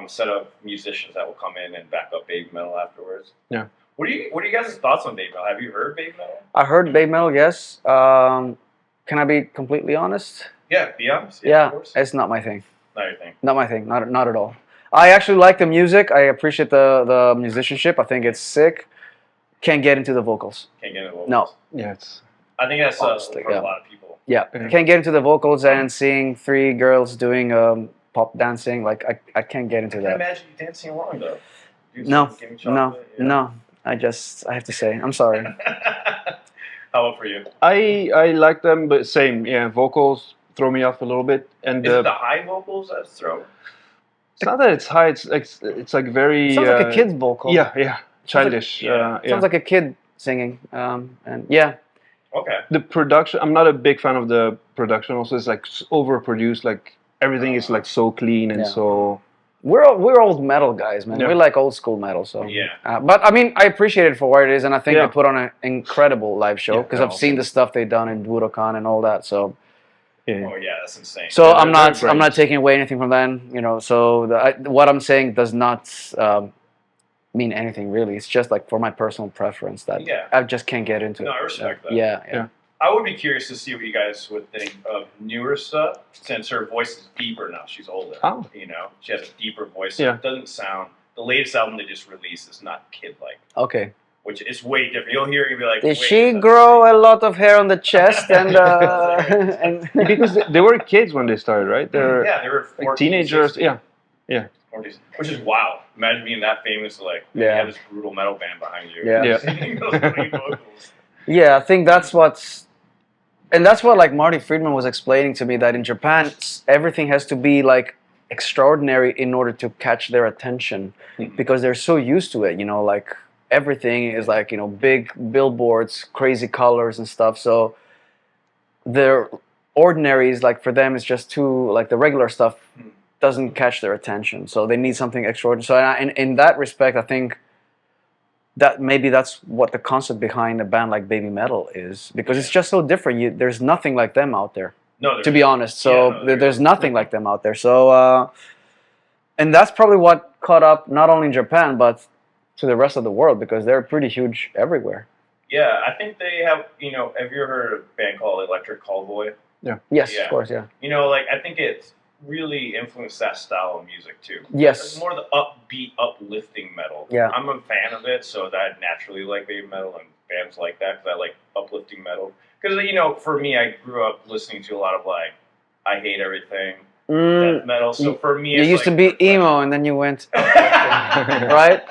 Speaker 2: set of musicians that will come in and back up baby metal afterwards.
Speaker 4: Yeah.
Speaker 2: What are you guys' thoughts on baby metal? Have you heard baby metal?
Speaker 3: I heard baby metal, yes. Can I be completely honest?
Speaker 2: Yeah, be honest.
Speaker 3: Yeah,
Speaker 2: Of course.
Speaker 3: it's not my thing.
Speaker 2: Not your thing.
Speaker 3: Not my thing. Not at all. I actually like the music. I appreciate the musicianship. I think it's sick. Can't get into the vocals.
Speaker 2: Can't get into vocals.
Speaker 3: No.
Speaker 4: Yeah, it's
Speaker 2: I think that's
Speaker 3: Honestly,
Speaker 2: for
Speaker 3: yeah.
Speaker 2: a lot of people.
Speaker 3: Yeah,
Speaker 4: Yeah.
Speaker 3: can't get into the vocals and seeing three girls doing pop dancing. Like I can't get into
Speaker 2: I can't
Speaker 3: that.
Speaker 2: imagine you dancing along though. Do
Speaker 3: No,
Speaker 2: some Gimme
Speaker 3: no,
Speaker 2: Chocolate, yeah.
Speaker 3: no. I have to say, I'm sorry.
Speaker 2: How about for you?
Speaker 4: I like them, but same. Yeah, vocals throw me off a little bit, and
Speaker 2: Is it the high vocals that throw?
Speaker 4: it's not that it's high. It's like very.
Speaker 3: Sounds like a kid's vocal.
Speaker 4: Yeah, yeah, childish.
Speaker 2: yeah.
Speaker 3: Sounds like a kid singing. And yeah,
Speaker 2: Okay.
Speaker 4: The production. I'm not a big fan of the production. Also, it's like overproduced. Like everything is like so clean and
Speaker 3: Yeah.
Speaker 4: so.
Speaker 3: we're old metal guys, man.
Speaker 4: Yeah.
Speaker 3: We like old school metal. So
Speaker 2: Yeah.
Speaker 3: but I mean, I appreciate it for what it is, and I think
Speaker 4: Yeah.
Speaker 3: they put on an incredible live show
Speaker 4: Yeah,
Speaker 3: because I've seen the stuff they've done in Budokan and all that. So.
Speaker 4: Yeah.
Speaker 2: Oh yeah, that's insane.
Speaker 3: So
Speaker 4: Yeah,
Speaker 3: I'm
Speaker 4: they're
Speaker 3: not
Speaker 4: great.
Speaker 3: I'm not taking away anything from them, you know. So what I'm saying does not mean anything really. It's just like for my personal preference that
Speaker 2: Yeah.
Speaker 3: I just can't get into.
Speaker 2: No, I respect that.
Speaker 3: Yeah,
Speaker 4: Yeah.
Speaker 2: I would be curious to see what you guys would think of newer stuff, since her voice is deeper now. She's older.
Speaker 4: Oh.
Speaker 2: You know, she has a deeper voice.
Speaker 4: Yeah.
Speaker 2: It doesn't sound. The latest album they just released is not kid-like,
Speaker 3: Okay.
Speaker 2: which is way different. You'll hear it and be like,
Speaker 3: Did
Speaker 2: wait,
Speaker 3: she
Speaker 2: that's
Speaker 3: grow
Speaker 2: the
Speaker 3: a lot of hair on the chest and and
Speaker 4: Because they were kids when they started, right?
Speaker 2: same.
Speaker 4: They're
Speaker 2: Yeah, they were 14,
Speaker 4: like teenagers.
Speaker 2: 16,
Speaker 4: Yeah.
Speaker 2: 40s, which is wild. Imagine being that famous, like you
Speaker 3: Yeah.
Speaker 2: have this brutal metal band behind you.
Speaker 3: Yeah.
Speaker 4: Yeah.
Speaker 2: Singing those great vocals.
Speaker 3: yeah, I think that's what like Marty Friedman was explaining to me that in Japan everything has to be like extraordinary in order to catch their attention
Speaker 2: Mhm.
Speaker 3: because they're so used to it, you know, like everything is like, you know, big billboards, crazy colors and stuff. So their ordinaries, like for them, is just too, like the regular stuff
Speaker 2: Mhm.
Speaker 3: doesn't catch their attention. So they need something extraordinary. So in that respect, I think that maybe that's what the concept behind a band like Baby Metal is, because it's just so different. There's nothing like them out there,
Speaker 2: No,
Speaker 3: to be honest. So
Speaker 2: Yeah, no,
Speaker 3: there's nothing like them out there. So and that's probably what caught up not only in Japan but to the rest of the world, because they're pretty huge everywhere.
Speaker 2: Yeah, I think they have. You know, have you ever heard of a band called Electric Callboy?
Speaker 3: Yes,
Speaker 2: Yeah.
Speaker 3: of course, yeah.
Speaker 2: You know, like I think it's really influenced that style of music too. It's
Speaker 3: Yes.
Speaker 2: more the upbeat, uplifting metal.
Speaker 3: Yeah.
Speaker 2: I'm a fan of it, so that I naturally like baby metal and bands like that because I like uplifting metal. Because you know, for me, I grew up listening to a lot of like I Hate Everything, death metal. So for me,
Speaker 3: You
Speaker 2: it's
Speaker 3: used to
Speaker 2: like
Speaker 3: be emo and then you went right?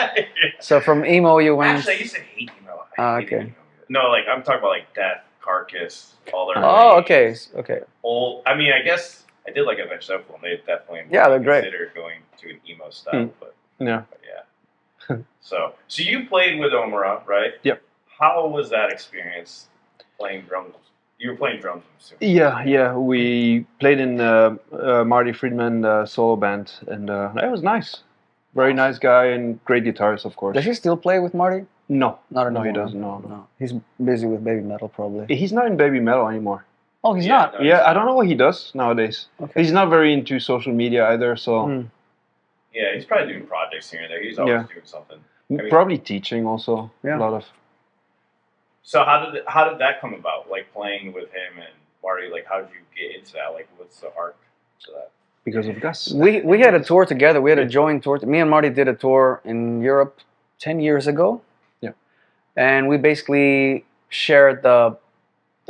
Speaker 3: So from emo you went
Speaker 2: Actually, I used to hate emo.
Speaker 3: Ah,
Speaker 2: I hated
Speaker 3: okay.
Speaker 2: emo. No, like I'm talking about like Death, Carcass, all their.
Speaker 3: Oh,
Speaker 2: names.
Speaker 3: okay.
Speaker 2: Old. I mean, I guess I did like Avenged Sevenfold. They definitely
Speaker 3: Yeah, they're great.
Speaker 2: considered going to an emo style, but
Speaker 4: Yeah.
Speaker 2: yeah. so you played with Ohmura, right?
Speaker 4: Yep.
Speaker 2: How was that experience playing drums? You were playing drums, I'm assuming.
Speaker 4: Yeah. We played in Marty Friedman solo band, and it was nice. Very nice guy and great guitarist, of course.
Speaker 3: Does he still play with Marty?
Speaker 4: No,
Speaker 3: Not
Speaker 4: no,
Speaker 3: anymore.
Speaker 4: he doesn't. No.
Speaker 3: No. He's busy with Baby Metal probably.
Speaker 4: He's not in Baby Metal anymore.
Speaker 3: Oh, he's
Speaker 2: Yeah,
Speaker 3: not.
Speaker 2: no,
Speaker 4: Yeah, I don't know what he does nowadays.
Speaker 3: Okay.
Speaker 4: He's not very into social media either, so
Speaker 3: Hmm.
Speaker 2: Yeah, he's probably doing projects here and there. He's always
Speaker 4: Yeah.
Speaker 2: doing something. mean-
Speaker 4: probably teaching also.
Speaker 3: Yeah.
Speaker 4: A lot of.
Speaker 2: So how did that come about? Like playing with him and Marty. Like how did you get into that? Like what's the arc to that?
Speaker 4: Because of Gus.
Speaker 3: We had a tour together. We had a joint tour. Me and Marty did a tour in Europe 10 years ago.
Speaker 4: Yeah.
Speaker 3: And we basically shared the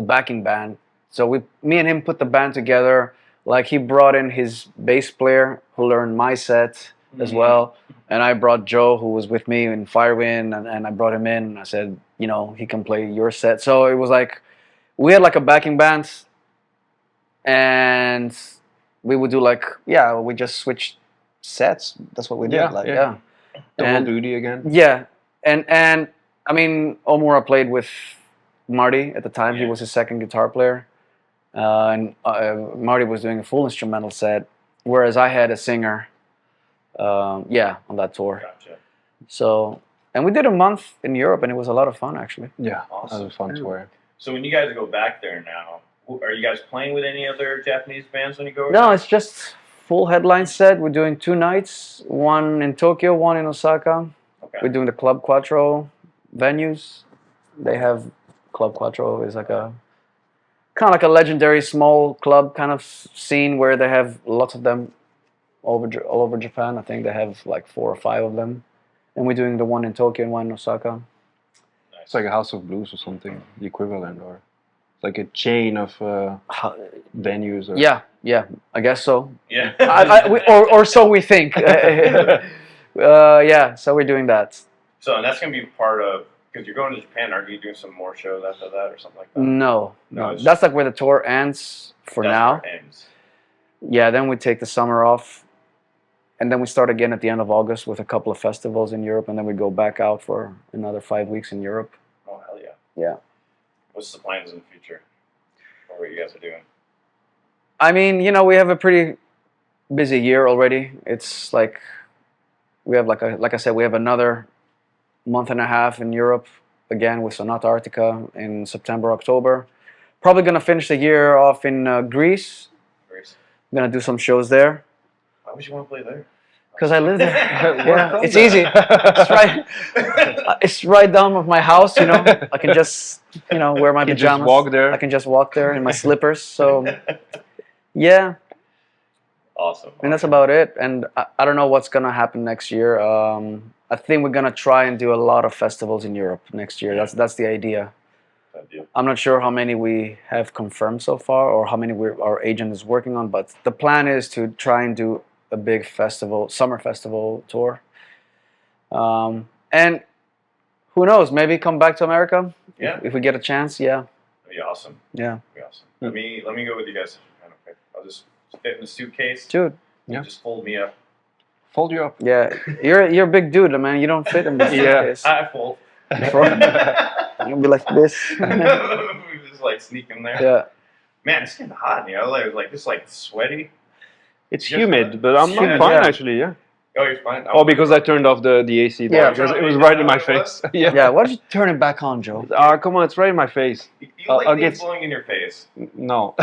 Speaker 3: backing band. So me and him put the band together. Like he brought in his bass player who learned my set as well. And I brought Joe, who was with me in Firewind, and I brought him in. And I said, you know, he can play your set. So it was like, we had like a backing band. And we would do like, we just switched sets. That's what we did.
Speaker 4: Double
Speaker 3: And-
Speaker 4: duty again.
Speaker 3: Yeah, and I mean, Ohmura played with Marty at the time. He
Speaker 2: Yeah.
Speaker 3: was his second guitar player, and Marty was doing a full instrumental set, whereas I had a singer. On that tour.
Speaker 2: Gotcha.
Speaker 3: So, and we did a month in Europe, and it was a lot of fun actually.
Speaker 4: Yeah,
Speaker 2: Awesome.
Speaker 4: that was a fun tour.
Speaker 2: So when you guys go back there now, are you guys playing with any other Japanese bands when you go over
Speaker 3: No,
Speaker 2: there?
Speaker 3: it's just full headline set. We're doing 2 nights, one in Tokyo, one in Osaka.
Speaker 2: Okay.
Speaker 3: We're doing the Club Quattro venues. They have Club Quattro is like a kind of like a legendary small club kind of scene where they have lots of them all over Japan. I think they have like 4 or 5 of them, and we're doing the one in Tokyo and one in Osaka.
Speaker 4: It's like a House of Blues or something, the equivalent, or it's like a chain of venues. Or...
Speaker 3: Yeah, I guess so.
Speaker 2: Yeah.
Speaker 3: Or so we think. Yeah, so we're doing that.
Speaker 2: So and that's gonna be part of because you're going to Japan. Aren't you doing some more shows after that or something like that?
Speaker 3: No.
Speaker 2: it's
Speaker 3: That's like where the tour ends for
Speaker 2: that's
Speaker 3: now.
Speaker 2: where it ends.
Speaker 3: Yeah, then we take the summer off, and then we start again at the end of August with a couple of festivals in Europe, and then we go back out for another 5 weeks in Europe.
Speaker 2: Oh hell yeah.
Speaker 3: Yeah.
Speaker 2: What's the plans in the future? Or what you guys are doing?
Speaker 3: I mean, you know, we have a pretty busy year already. It's like we have like I said, we have another month and a half in Europe again with Sonata Arctica in September, October. Probably gonna finish the year off in Greece.
Speaker 2: Grace?
Speaker 3: I'm gonna do some shows there
Speaker 2: Why would you want to play there?
Speaker 3: because I live there.
Speaker 4: We're
Speaker 3: Yeah,
Speaker 4: from
Speaker 3: it's
Speaker 4: there.
Speaker 3: easy. It's right down with my house. You know, I can just wear my
Speaker 4: You just
Speaker 3: pajamas.
Speaker 4: walk there.
Speaker 3: I can just walk there in my slippers. So yeah.
Speaker 2: Awesome.
Speaker 3: And that's about it. And I don't know what's gonna happen next year. I think we're gonna try and do a lot of festivals in Europe next year. That's the idea. I'm not sure how many we have confirmed so far, or how many our agent is working on. But the plan is to try and do a big festival, summer festival tour. And who knows? Maybe come back to America.
Speaker 2: Yeah.
Speaker 3: If we get a chance. Yeah.
Speaker 2: That'd be awesome.
Speaker 3: Yeah.
Speaker 2: That'd be awesome. Let me go with you guys. To Japan, okay? I'll just fit in the suitcase.
Speaker 3: Dude.
Speaker 4: Yeah.
Speaker 2: Just fold me up.
Speaker 4: Fold you up.
Speaker 3: Yeah. You're a big dude, man. You don't fit in this
Speaker 4: Yeah.
Speaker 3: suitcase.
Speaker 2: I fold.
Speaker 3: You're gonna be like this.
Speaker 2: We just like sneak in there.
Speaker 3: Yeah.
Speaker 2: Man, it's getting hot. Like just like sweaty.
Speaker 4: It's
Speaker 2: Just
Speaker 4: humid, but I'm
Speaker 2: humid,
Speaker 4: fine
Speaker 3: yeah.
Speaker 4: actually. Yeah.
Speaker 2: Oh, you're fine.
Speaker 4: Oh, because I turned off the AC.
Speaker 3: Yeah,
Speaker 4: there, because it was right in my face. Yeah.
Speaker 3: Yeah, why don't you turn it back on, Joe?
Speaker 4: Come on, it's right in my face.
Speaker 2: You like
Speaker 4: I'll
Speaker 2: things
Speaker 4: get-
Speaker 2: blowing in your face.
Speaker 4: No.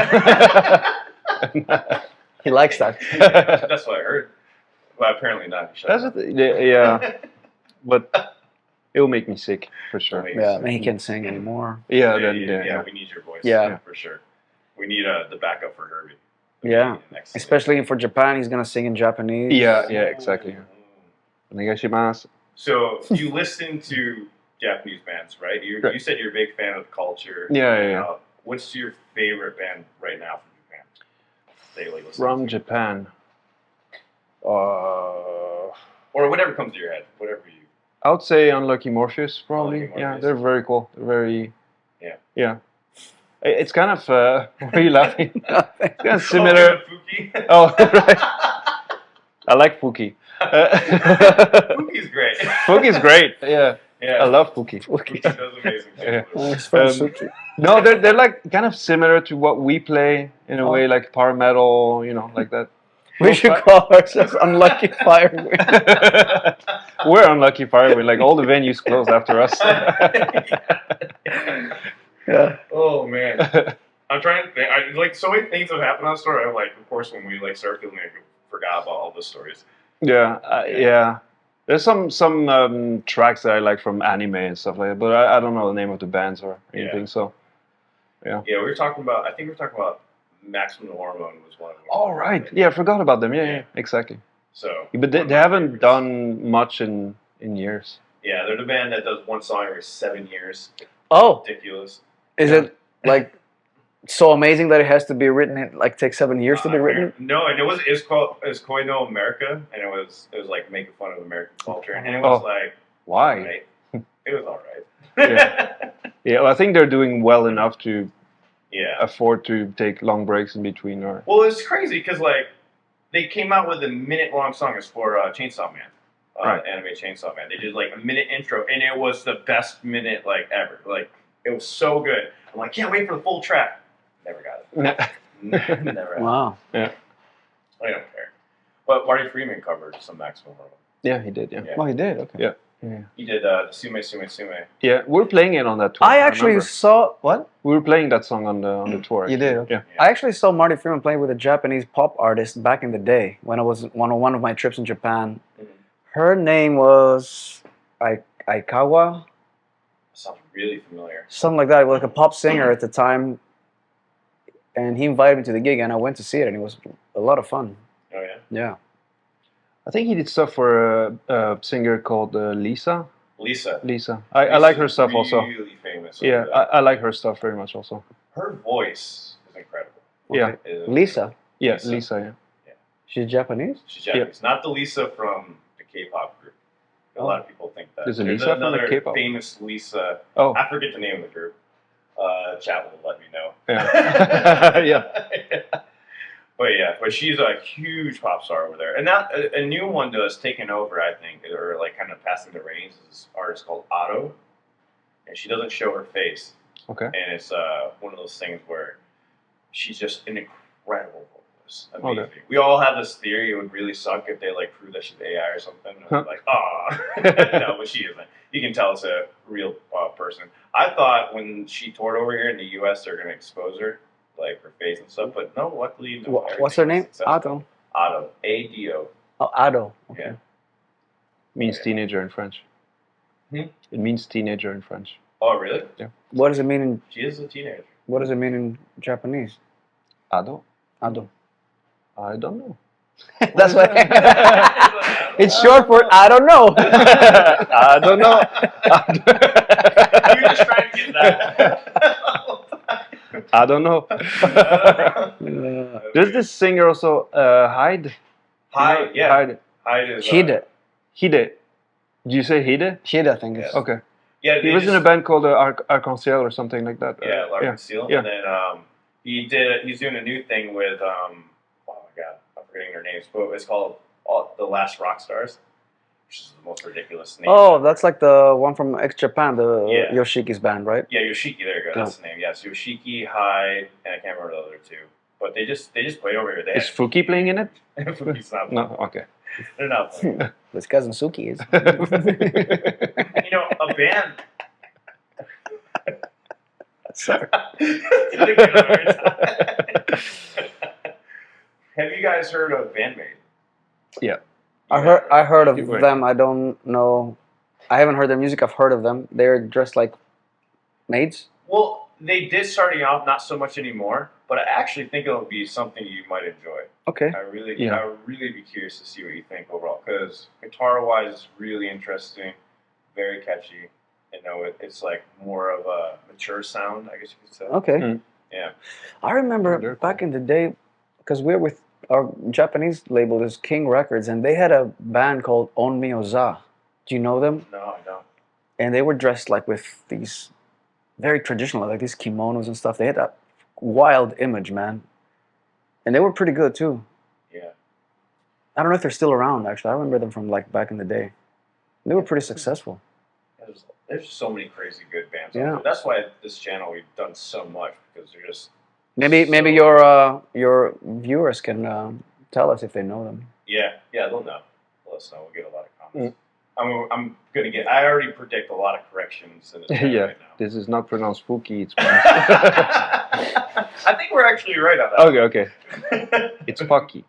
Speaker 3: He likes that.
Speaker 2: That's what I heard. Well, apparently not. Shut
Speaker 4: That's
Speaker 2: up.
Speaker 4: it. Yeah. But it will make me sick for sure.
Speaker 3: Yeah, and he can't sing anymore.
Speaker 4: Yeah.
Speaker 2: Yeah, we need your voice.
Speaker 3: Yeah.
Speaker 2: For sure. We need the backup for Herbie.
Speaker 3: Yeah,
Speaker 2: Next season.
Speaker 3: especially for Japan, he's gonna sing in Japanese.
Speaker 4: Yeah. Exactly. Onegaishimasu.
Speaker 2: So you listen to Japanese bands, right? You said you're a big fan of the culture.
Speaker 4: Yeah.
Speaker 2: What's your favorite band right now from Japan? That you like listening
Speaker 4: From
Speaker 2: to?
Speaker 4: Japan.
Speaker 2: Or whatever comes to your head, whatever you.
Speaker 4: I would say Unlucky Morpheus, probably.
Speaker 2: Unlucky
Speaker 4: Yeah,
Speaker 2: Morpheus.
Speaker 4: they're very cool. They're very.
Speaker 2: Yeah.
Speaker 4: Yeah. It's kind of. Why are you laughing? It's kind of similar.
Speaker 2: Fuki.
Speaker 4: Oh, right. I like Fuki.
Speaker 2: Fuki's great.
Speaker 4: Fuki's great. Yeah.
Speaker 2: Yeah.
Speaker 4: I love Fuki.
Speaker 2: Fuki does amazing things.
Speaker 4: Yeah.
Speaker 3: It's from
Speaker 4: Um,
Speaker 3: Suki.
Speaker 4: No, they're like kind of similar to what we play in a way, like power metal, like that.
Speaker 3: We should call ourselves Unlucky Firewind.
Speaker 4: We're Unlucky Firewind. Like all the venues closed after us.
Speaker 3: Yeah.
Speaker 2: Oh man. I'm trying to think. Like so many things have happened on the story. Of course, when we started filming, I forgot about all the stories.
Speaker 4: Yeah. There's some tracks that I like from anime and stuff like that, but I don't know the name of the bands or anything.
Speaker 2: Yeah.
Speaker 4: So,
Speaker 2: Yeah, we were talking about. I think we were talking about Maximum Hormone was one of them.
Speaker 4: all right. Yeah, I forgot about them. Yeah, exactly.
Speaker 2: So,
Speaker 4: But they haven't done much in years.
Speaker 2: yeah, they're the band that does one song every 7 years.
Speaker 3: Oh,
Speaker 2: Ridiculous.
Speaker 3: is it like so amazing that it has to be written? It like takes 7 years to be written.
Speaker 2: No, and it was Koi no America, and it was like making fun of American culture, and it was like
Speaker 4: Why?
Speaker 2: right. It was all right.
Speaker 4: Yeah. Yeah, well, I think they're doing well enough to
Speaker 2: Yeah.
Speaker 4: afford to take long breaks in between. Or
Speaker 2: Well, it's crazy because they came out with a minute-long song. It's for Chainsaw Man,
Speaker 4: Right.
Speaker 2: anime Chainsaw Man. They did like a minute intro, and it was the best minute ever. Like it was so good. I'm like, can't wait for the full track. Never got it. Never. Had it.
Speaker 3: Wow.
Speaker 2: I don't care. But Marty Friedman covered some Maximum Hormone.
Speaker 4: yeah, he did. Yeah.
Speaker 2: Yeah.
Speaker 3: Oh, he did. Okay.
Speaker 4: Yeah.
Speaker 2: He did the Sume Sume Sume.
Speaker 4: Yeah, we're playing it on that tour.
Speaker 3: I actually
Speaker 4: remember.
Speaker 3: saw what?
Speaker 4: We were playing that song on the tour.
Speaker 3: You
Speaker 4: actually.
Speaker 3: did. Okay.
Speaker 4: Yeah.
Speaker 3: I actually saw Marty Friedman playing with a Japanese pop artist back in the day when I was on one of my trips in Japan. Her name was Aikawa,
Speaker 2: Sounds really familiar.
Speaker 3: something like that. It was like a pop singer at the time, and he invited me to the gig, and I went to see it, and it was a lot of fun.
Speaker 2: Oh yeah.
Speaker 3: Yeah.
Speaker 4: I think he did stuff for a singer called Lisa.
Speaker 2: Lisa.
Speaker 4: Lisa. I like her stuff also.
Speaker 2: Really famous.
Speaker 4: Yeah,
Speaker 2: over there.
Speaker 4: I like her stuff very much also.
Speaker 2: Her voice is incredible.
Speaker 4: Yeah.
Speaker 2: It is
Speaker 3: Lisa.
Speaker 4: Yeah,
Speaker 2: Lisa.
Speaker 4: Lisa.
Speaker 3: She's Japanese.
Speaker 2: She's Japanese. Not the Lisa from the K-pop group. A lot of people think that.
Speaker 4: There's a
Speaker 2: There's
Speaker 4: Lisa from the
Speaker 2: another
Speaker 4: K-pop?
Speaker 2: famous Lisa.
Speaker 4: Oh.
Speaker 2: I forget the name of the group. Chat will let me know.
Speaker 4: Yeah.
Speaker 2: Yeah. But she's a huge pop star over there, and now a new one that's taken over, I think, or like kind of passing the reins, is this artist called Otto, and she doesn't show her face,
Speaker 4: Okay.
Speaker 2: and it's one of those things where she's just an incredible vocalist. Amazing.
Speaker 4: Okay.
Speaker 2: We all have this theory it would really suck if they like prove that she's AI or something. And I'm like, no, but she isn't. You can tell it's a real person. I thought when she toured over here in the U.S., they're gonna expose her, like her face and stuff. But no, luckily, no.
Speaker 3: What's her
Speaker 2: everything
Speaker 3: name?
Speaker 2: was successful.
Speaker 3: Ado.
Speaker 2: Otto. A-D-O.
Speaker 3: Oh, Ado. Okay.
Speaker 2: Yeah.
Speaker 4: Means teenager in French.
Speaker 2: Hmm?
Speaker 4: It means teenager in French.
Speaker 2: Oh, really?
Speaker 3: What does it mean in
Speaker 2: She is a teenager.
Speaker 3: What does it mean in Japanese?
Speaker 4: Ado?
Speaker 3: Ado.
Speaker 4: I don't know.
Speaker 3: That's what. It's short for I don't know.
Speaker 4: I don't know.
Speaker 2: You're just trying to get that.
Speaker 4: I don't know. There's this singer also, Hyde.
Speaker 2: Hyde, yeah.
Speaker 4: Hyde.
Speaker 2: Hyde is.
Speaker 3: Hide.
Speaker 4: Hide. Did you say Hide?
Speaker 3: Hide, I think it's.
Speaker 4: Okay.
Speaker 2: Yeah,
Speaker 4: He was in a band called Arc-en-Ciel or something like that.
Speaker 2: Yeah, Larkin Seal.
Speaker 4: Yeah.
Speaker 2: And then he's doing a new thing with oh my god, I'm forgetting their names, but it's called The Last Rock Stars, which is the most ridiculous name.
Speaker 3: Oh, that's like the one from ex-Japan, the
Speaker 2: Yeah.
Speaker 3: Yoshiki's band, right?
Speaker 2: Yeah, Yoshiki, there you go, that's the name. Yes, Yoshiki, Hyde, and I can't remember the other two. But they just played over here. They
Speaker 4: Is Fuki playing in it?
Speaker 2: Fuki's not playing.
Speaker 4: No, okay.
Speaker 2: They're not playing.
Speaker 3: His cousin Suki is.
Speaker 2: You know, a band.
Speaker 3: Sorry.
Speaker 2: Have you guys heard of BAND-MAID?
Speaker 4: Yeah.
Speaker 3: I heard of
Speaker 4: Right.
Speaker 3: them. I don't know. I haven't heard their music. I've heard of them. They're dressed like maids.
Speaker 2: Well, they did starting off, not so much anymore, but I actually think it'll be something you might enjoy.
Speaker 3: Okay.
Speaker 2: I really be curious to see what you think overall, because guitar-wise, it's really interesting, very catchy. You know, it's like more of a mature sound, I guess you could say.
Speaker 3: Okay.
Speaker 4: Mm.
Speaker 2: Yeah.
Speaker 3: I remember
Speaker 4: They're
Speaker 3: back in the day, because we're with our Japanese label is King Records, and they had a band called Onmyoza. Do you know them?
Speaker 2: No, I don't.
Speaker 3: And they were dressed like with these very traditional, like these kimonos and stuff. They had that wild image, man. And they were pretty good too.
Speaker 2: Yeah.
Speaker 3: I don't know if they're still around, actually. I remember them from like back in the day. They were pretty successful.
Speaker 2: There's so many crazy good bands.
Speaker 3: Yeah.
Speaker 2: Out there. That's why this channel we've done so much, because they're just
Speaker 3: Maybe
Speaker 2: So-
Speaker 3: your viewers can tell us if they know them.
Speaker 2: yeah they'll know. Let us know. We'll get a lot of comments. I'm gonna get. I already predict a lot of corrections in this channel
Speaker 4: Yeah.
Speaker 2: right now.
Speaker 4: This is not pronounced Fuki, it's pronounced...
Speaker 2: I think we're actually right on that.
Speaker 4: Okay. It's Fucky.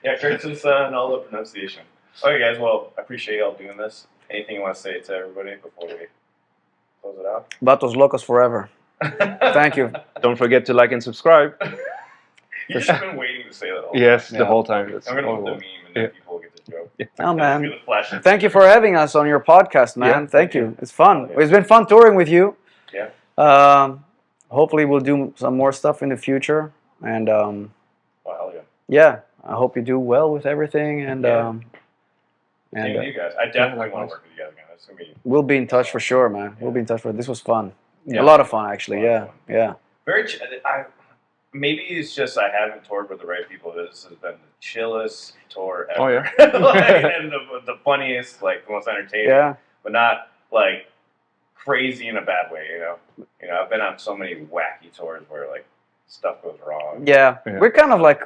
Speaker 2: Yeah, curses and all the pronunciation. Okay, guys. Well, I appreciate y'all doing this. Anything you want to say to everybody before we close it out?
Speaker 3: Vatos locos forever. Thank you.
Speaker 4: Don't forget to like and subscribe.
Speaker 2: You've just been waiting to say that all
Speaker 4: Yes,
Speaker 3: Yeah.
Speaker 4: the whole time. That's
Speaker 2: I'm gonna put the
Speaker 4: horrible.
Speaker 2: meme and then
Speaker 4: Yeah.
Speaker 2: people will get the joke.
Speaker 3: Oh man.
Speaker 2: It's gonna flash in.
Speaker 3: Thank you for having us on your podcast, man.
Speaker 4: Yeah,
Speaker 3: thank you. It's fun. It's been fun touring with you.
Speaker 2: Yeah.
Speaker 3: Hopefully we'll do some more stuff in the future. And
Speaker 2: Oh, hell yeah.
Speaker 3: yeah, I hope you do well with everything. And
Speaker 2: Yeah. Same
Speaker 3: and
Speaker 2: with you guys. I definitely want
Speaker 4: likewise.
Speaker 2: to work with you guys again. It's gonna be
Speaker 3: we'll be in touch for sure, man. We'll be in touch for this was fun.
Speaker 4: Yeah.
Speaker 3: A lot of fun, actually.
Speaker 2: A lot
Speaker 3: Yeah,
Speaker 2: of fun.
Speaker 3: yeah.
Speaker 2: very. Maybe it's just I haven't toured with the right people. This has been the chillest tour ever.
Speaker 4: Oh, yeah.
Speaker 2: Like, and the funniest, like the most entertaining.
Speaker 3: Yeah.
Speaker 2: But not like crazy in a bad way. You know, I've been on so many wacky tours where like stuff goes wrong.
Speaker 3: Yeah.
Speaker 4: Yeah.
Speaker 3: We're kind of like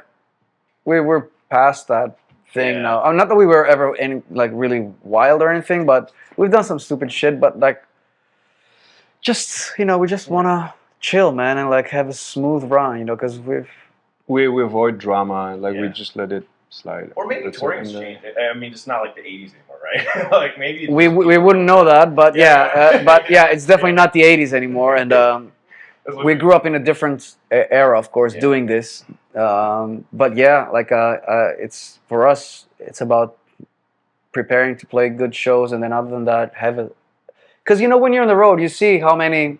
Speaker 3: we're past that thing
Speaker 2: Yeah.
Speaker 3: now. Not that we were ever any like really wild or anything, but we've done some stupid shit. But like, just we just wanna chill, man, and like have a smooth run, because
Speaker 4: we avoid drama. Like we
Speaker 2: Yeah.
Speaker 4: just let it slide.
Speaker 2: Or maybe
Speaker 4: That's it,
Speaker 2: touring's
Speaker 4: and,
Speaker 2: changed. I mean, it's not like the 80s anymore, right? Like maybe it's
Speaker 3: we
Speaker 2: just
Speaker 3: wouldn't know that, but
Speaker 2: Yeah.
Speaker 3: but yeah, it's definitely not the '80s anymore, and
Speaker 2: That's what
Speaker 3: we grew up in a different era, of course,
Speaker 2: Yeah.
Speaker 3: doing this. But yeah, like it's for us, it's about preparing to play good shows, and then other than that, have it. Because when you're on the road, you see how many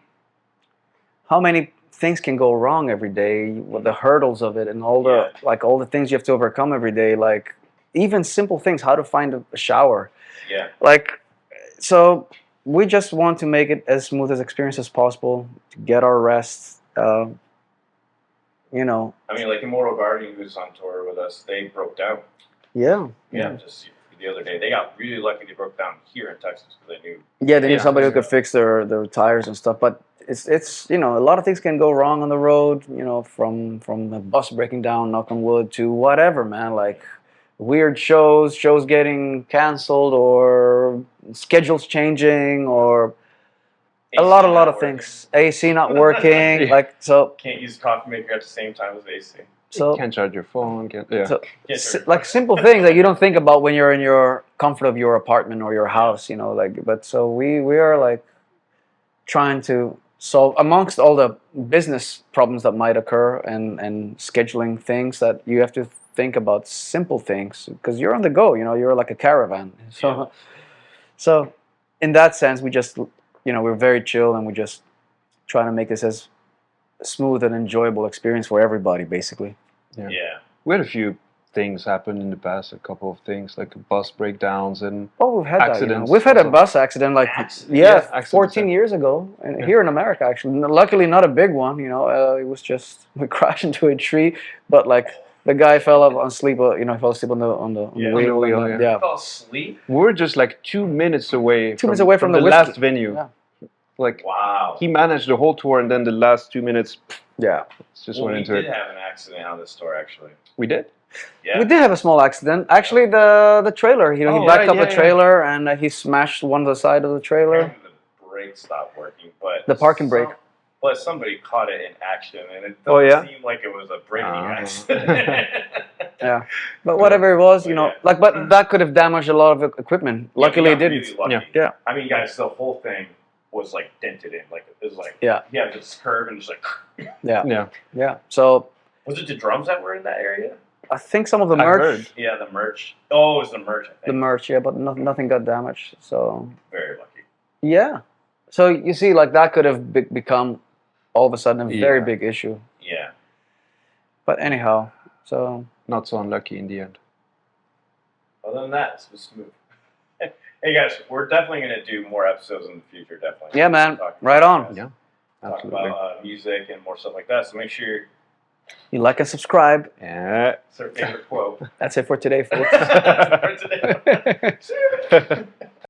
Speaker 3: things can go wrong every day, with the hurdles of it, and all the all the things you have to overcome every day. Like even simple things, how to find a shower.
Speaker 2: Yeah.
Speaker 3: Like, so we just want to make it as smooth as experience as possible, to get our rest.
Speaker 2: I mean, like Immortal Guardian, who's on tour with us, they broke down.
Speaker 3: Yeah.
Speaker 2: Yeah, just the other day. They got really lucky they broke down here in Texas because they knew.
Speaker 3: Yeah, they need
Speaker 4: Yeah.
Speaker 3: somebody who could fix their tires and stuff. But it's a lot of things can go wrong on the road. From the bus breaking down, knock on wood, to whatever, man. Like weird shows getting canceled, or schedules changing, or a
Speaker 2: AC
Speaker 3: lot
Speaker 2: not
Speaker 3: of
Speaker 2: working.
Speaker 3: things. AC not working.
Speaker 4: Yeah.
Speaker 3: Like so.
Speaker 2: Can't use coffee maker at the same time as AC.
Speaker 3: So
Speaker 4: Can't charge your phone. Yeah.
Speaker 3: So,
Speaker 2: Can't charge your
Speaker 3: like simple things that you don't think about when you're in your comfort of your apartment or your house, but so we are like trying to solve, amongst all the business problems that might occur, and scheduling things, that you have to think about simple things, because you're on the go, you're like a caravan. So
Speaker 2: Yeah.
Speaker 3: so in that sense, we just we're very chill, and we just try to make this as smooth and enjoyable experience for everybody, basically.
Speaker 2: Yeah.
Speaker 4: We had a few things happen in the past. A couple of things like bus breakdowns and
Speaker 3: Oh, we've had
Speaker 4: accidents
Speaker 3: that. We've had a
Speaker 4: also.
Speaker 3: bus accident, like
Speaker 2: Accident?
Speaker 3: yeah,
Speaker 4: accidents,
Speaker 3: 14
Speaker 4: yeah.
Speaker 3: years ago, and
Speaker 4: Yeah.
Speaker 3: here in America, actually. Luckily, not a big one. It was just we crashed into a tree, but like the guy fell asleep. He fell asleep on the
Speaker 2: Yeah.
Speaker 3: wheel.
Speaker 4: On the wheel,
Speaker 3: and,
Speaker 4: yeah.
Speaker 2: Fell asleep?
Speaker 4: We were just like 2 minutes away.
Speaker 3: 2 minutes away from the
Speaker 4: last
Speaker 3: whiskey.
Speaker 4: venue.
Speaker 3: Yeah.
Speaker 4: Like
Speaker 2: Wow.
Speaker 4: he managed the whole tour, and then the last 2 minutes
Speaker 3: Yeah,
Speaker 4: just
Speaker 2: Well,
Speaker 4: went
Speaker 2: we
Speaker 4: into
Speaker 2: did
Speaker 4: it.
Speaker 2: have an accident on this tour, actually.
Speaker 4: We did.
Speaker 2: Yeah.
Speaker 3: we did have a small accident. Actually, the trailer. He
Speaker 4: Oh,
Speaker 3: backed
Speaker 4: right,
Speaker 3: up
Speaker 4: yeah,
Speaker 3: the
Speaker 4: yeah.
Speaker 3: trailer, and he smashed one of the side of the trailer.
Speaker 2: Apparently the brake stopped working, but
Speaker 3: The parking brake.
Speaker 2: But somebody caught it in action, and it
Speaker 4: Oh,
Speaker 2: doesn't
Speaker 4: yeah?
Speaker 2: seem like it was a braking
Speaker 4: Ah.
Speaker 2: accident.
Speaker 3: Yeah, but whatever it was,
Speaker 2: Yeah.
Speaker 3: but that could have damaged a lot of equipment.
Speaker 2: Yeah, we
Speaker 3: Luckily, it
Speaker 2: got
Speaker 3: didn't.
Speaker 2: really lucky.
Speaker 4: Yeah.
Speaker 3: Yeah.
Speaker 2: I mean, guys, the whole thing was like dented in. Like it was like
Speaker 3: Yeah.
Speaker 2: you have this curve and just like.
Speaker 3: Yeah,
Speaker 4: Yeah.
Speaker 3: yeah. So
Speaker 2: Was it the drums that were in that area?
Speaker 3: I think some of the
Speaker 4: I
Speaker 3: merch.
Speaker 4: heard.
Speaker 2: Yeah, the merch. Oh, it was the merch. I think.
Speaker 3: The merch, yeah, but nothing got damaged. So
Speaker 2: Very lucky.
Speaker 3: yeah, so you see, like that could have become all of a sudden a very
Speaker 4: Yeah.
Speaker 3: big issue.
Speaker 2: Yeah.
Speaker 3: But anyhow, so
Speaker 4: Not so unlucky in the end.
Speaker 2: Other than that, it was smooth. Hey guys, we're definitely gonna do more episodes in the future. Definitely.
Speaker 3: yeah, man,
Speaker 2: Talk
Speaker 3: right
Speaker 2: about
Speaker 3: on.
Speaker 2: guys,
Speaker 4: Yeah.
Speaker 2: Talk
Speaker 4: Absolutely.
Speaker 2: about music and more stuff like that. So make sure
Speaker 3: You like and subscribe.
Speaker 4: Yeah.
Speaker 2: it's our favorite quote
Speaker 3: That's it for today, folks.
Speaker 2: for today.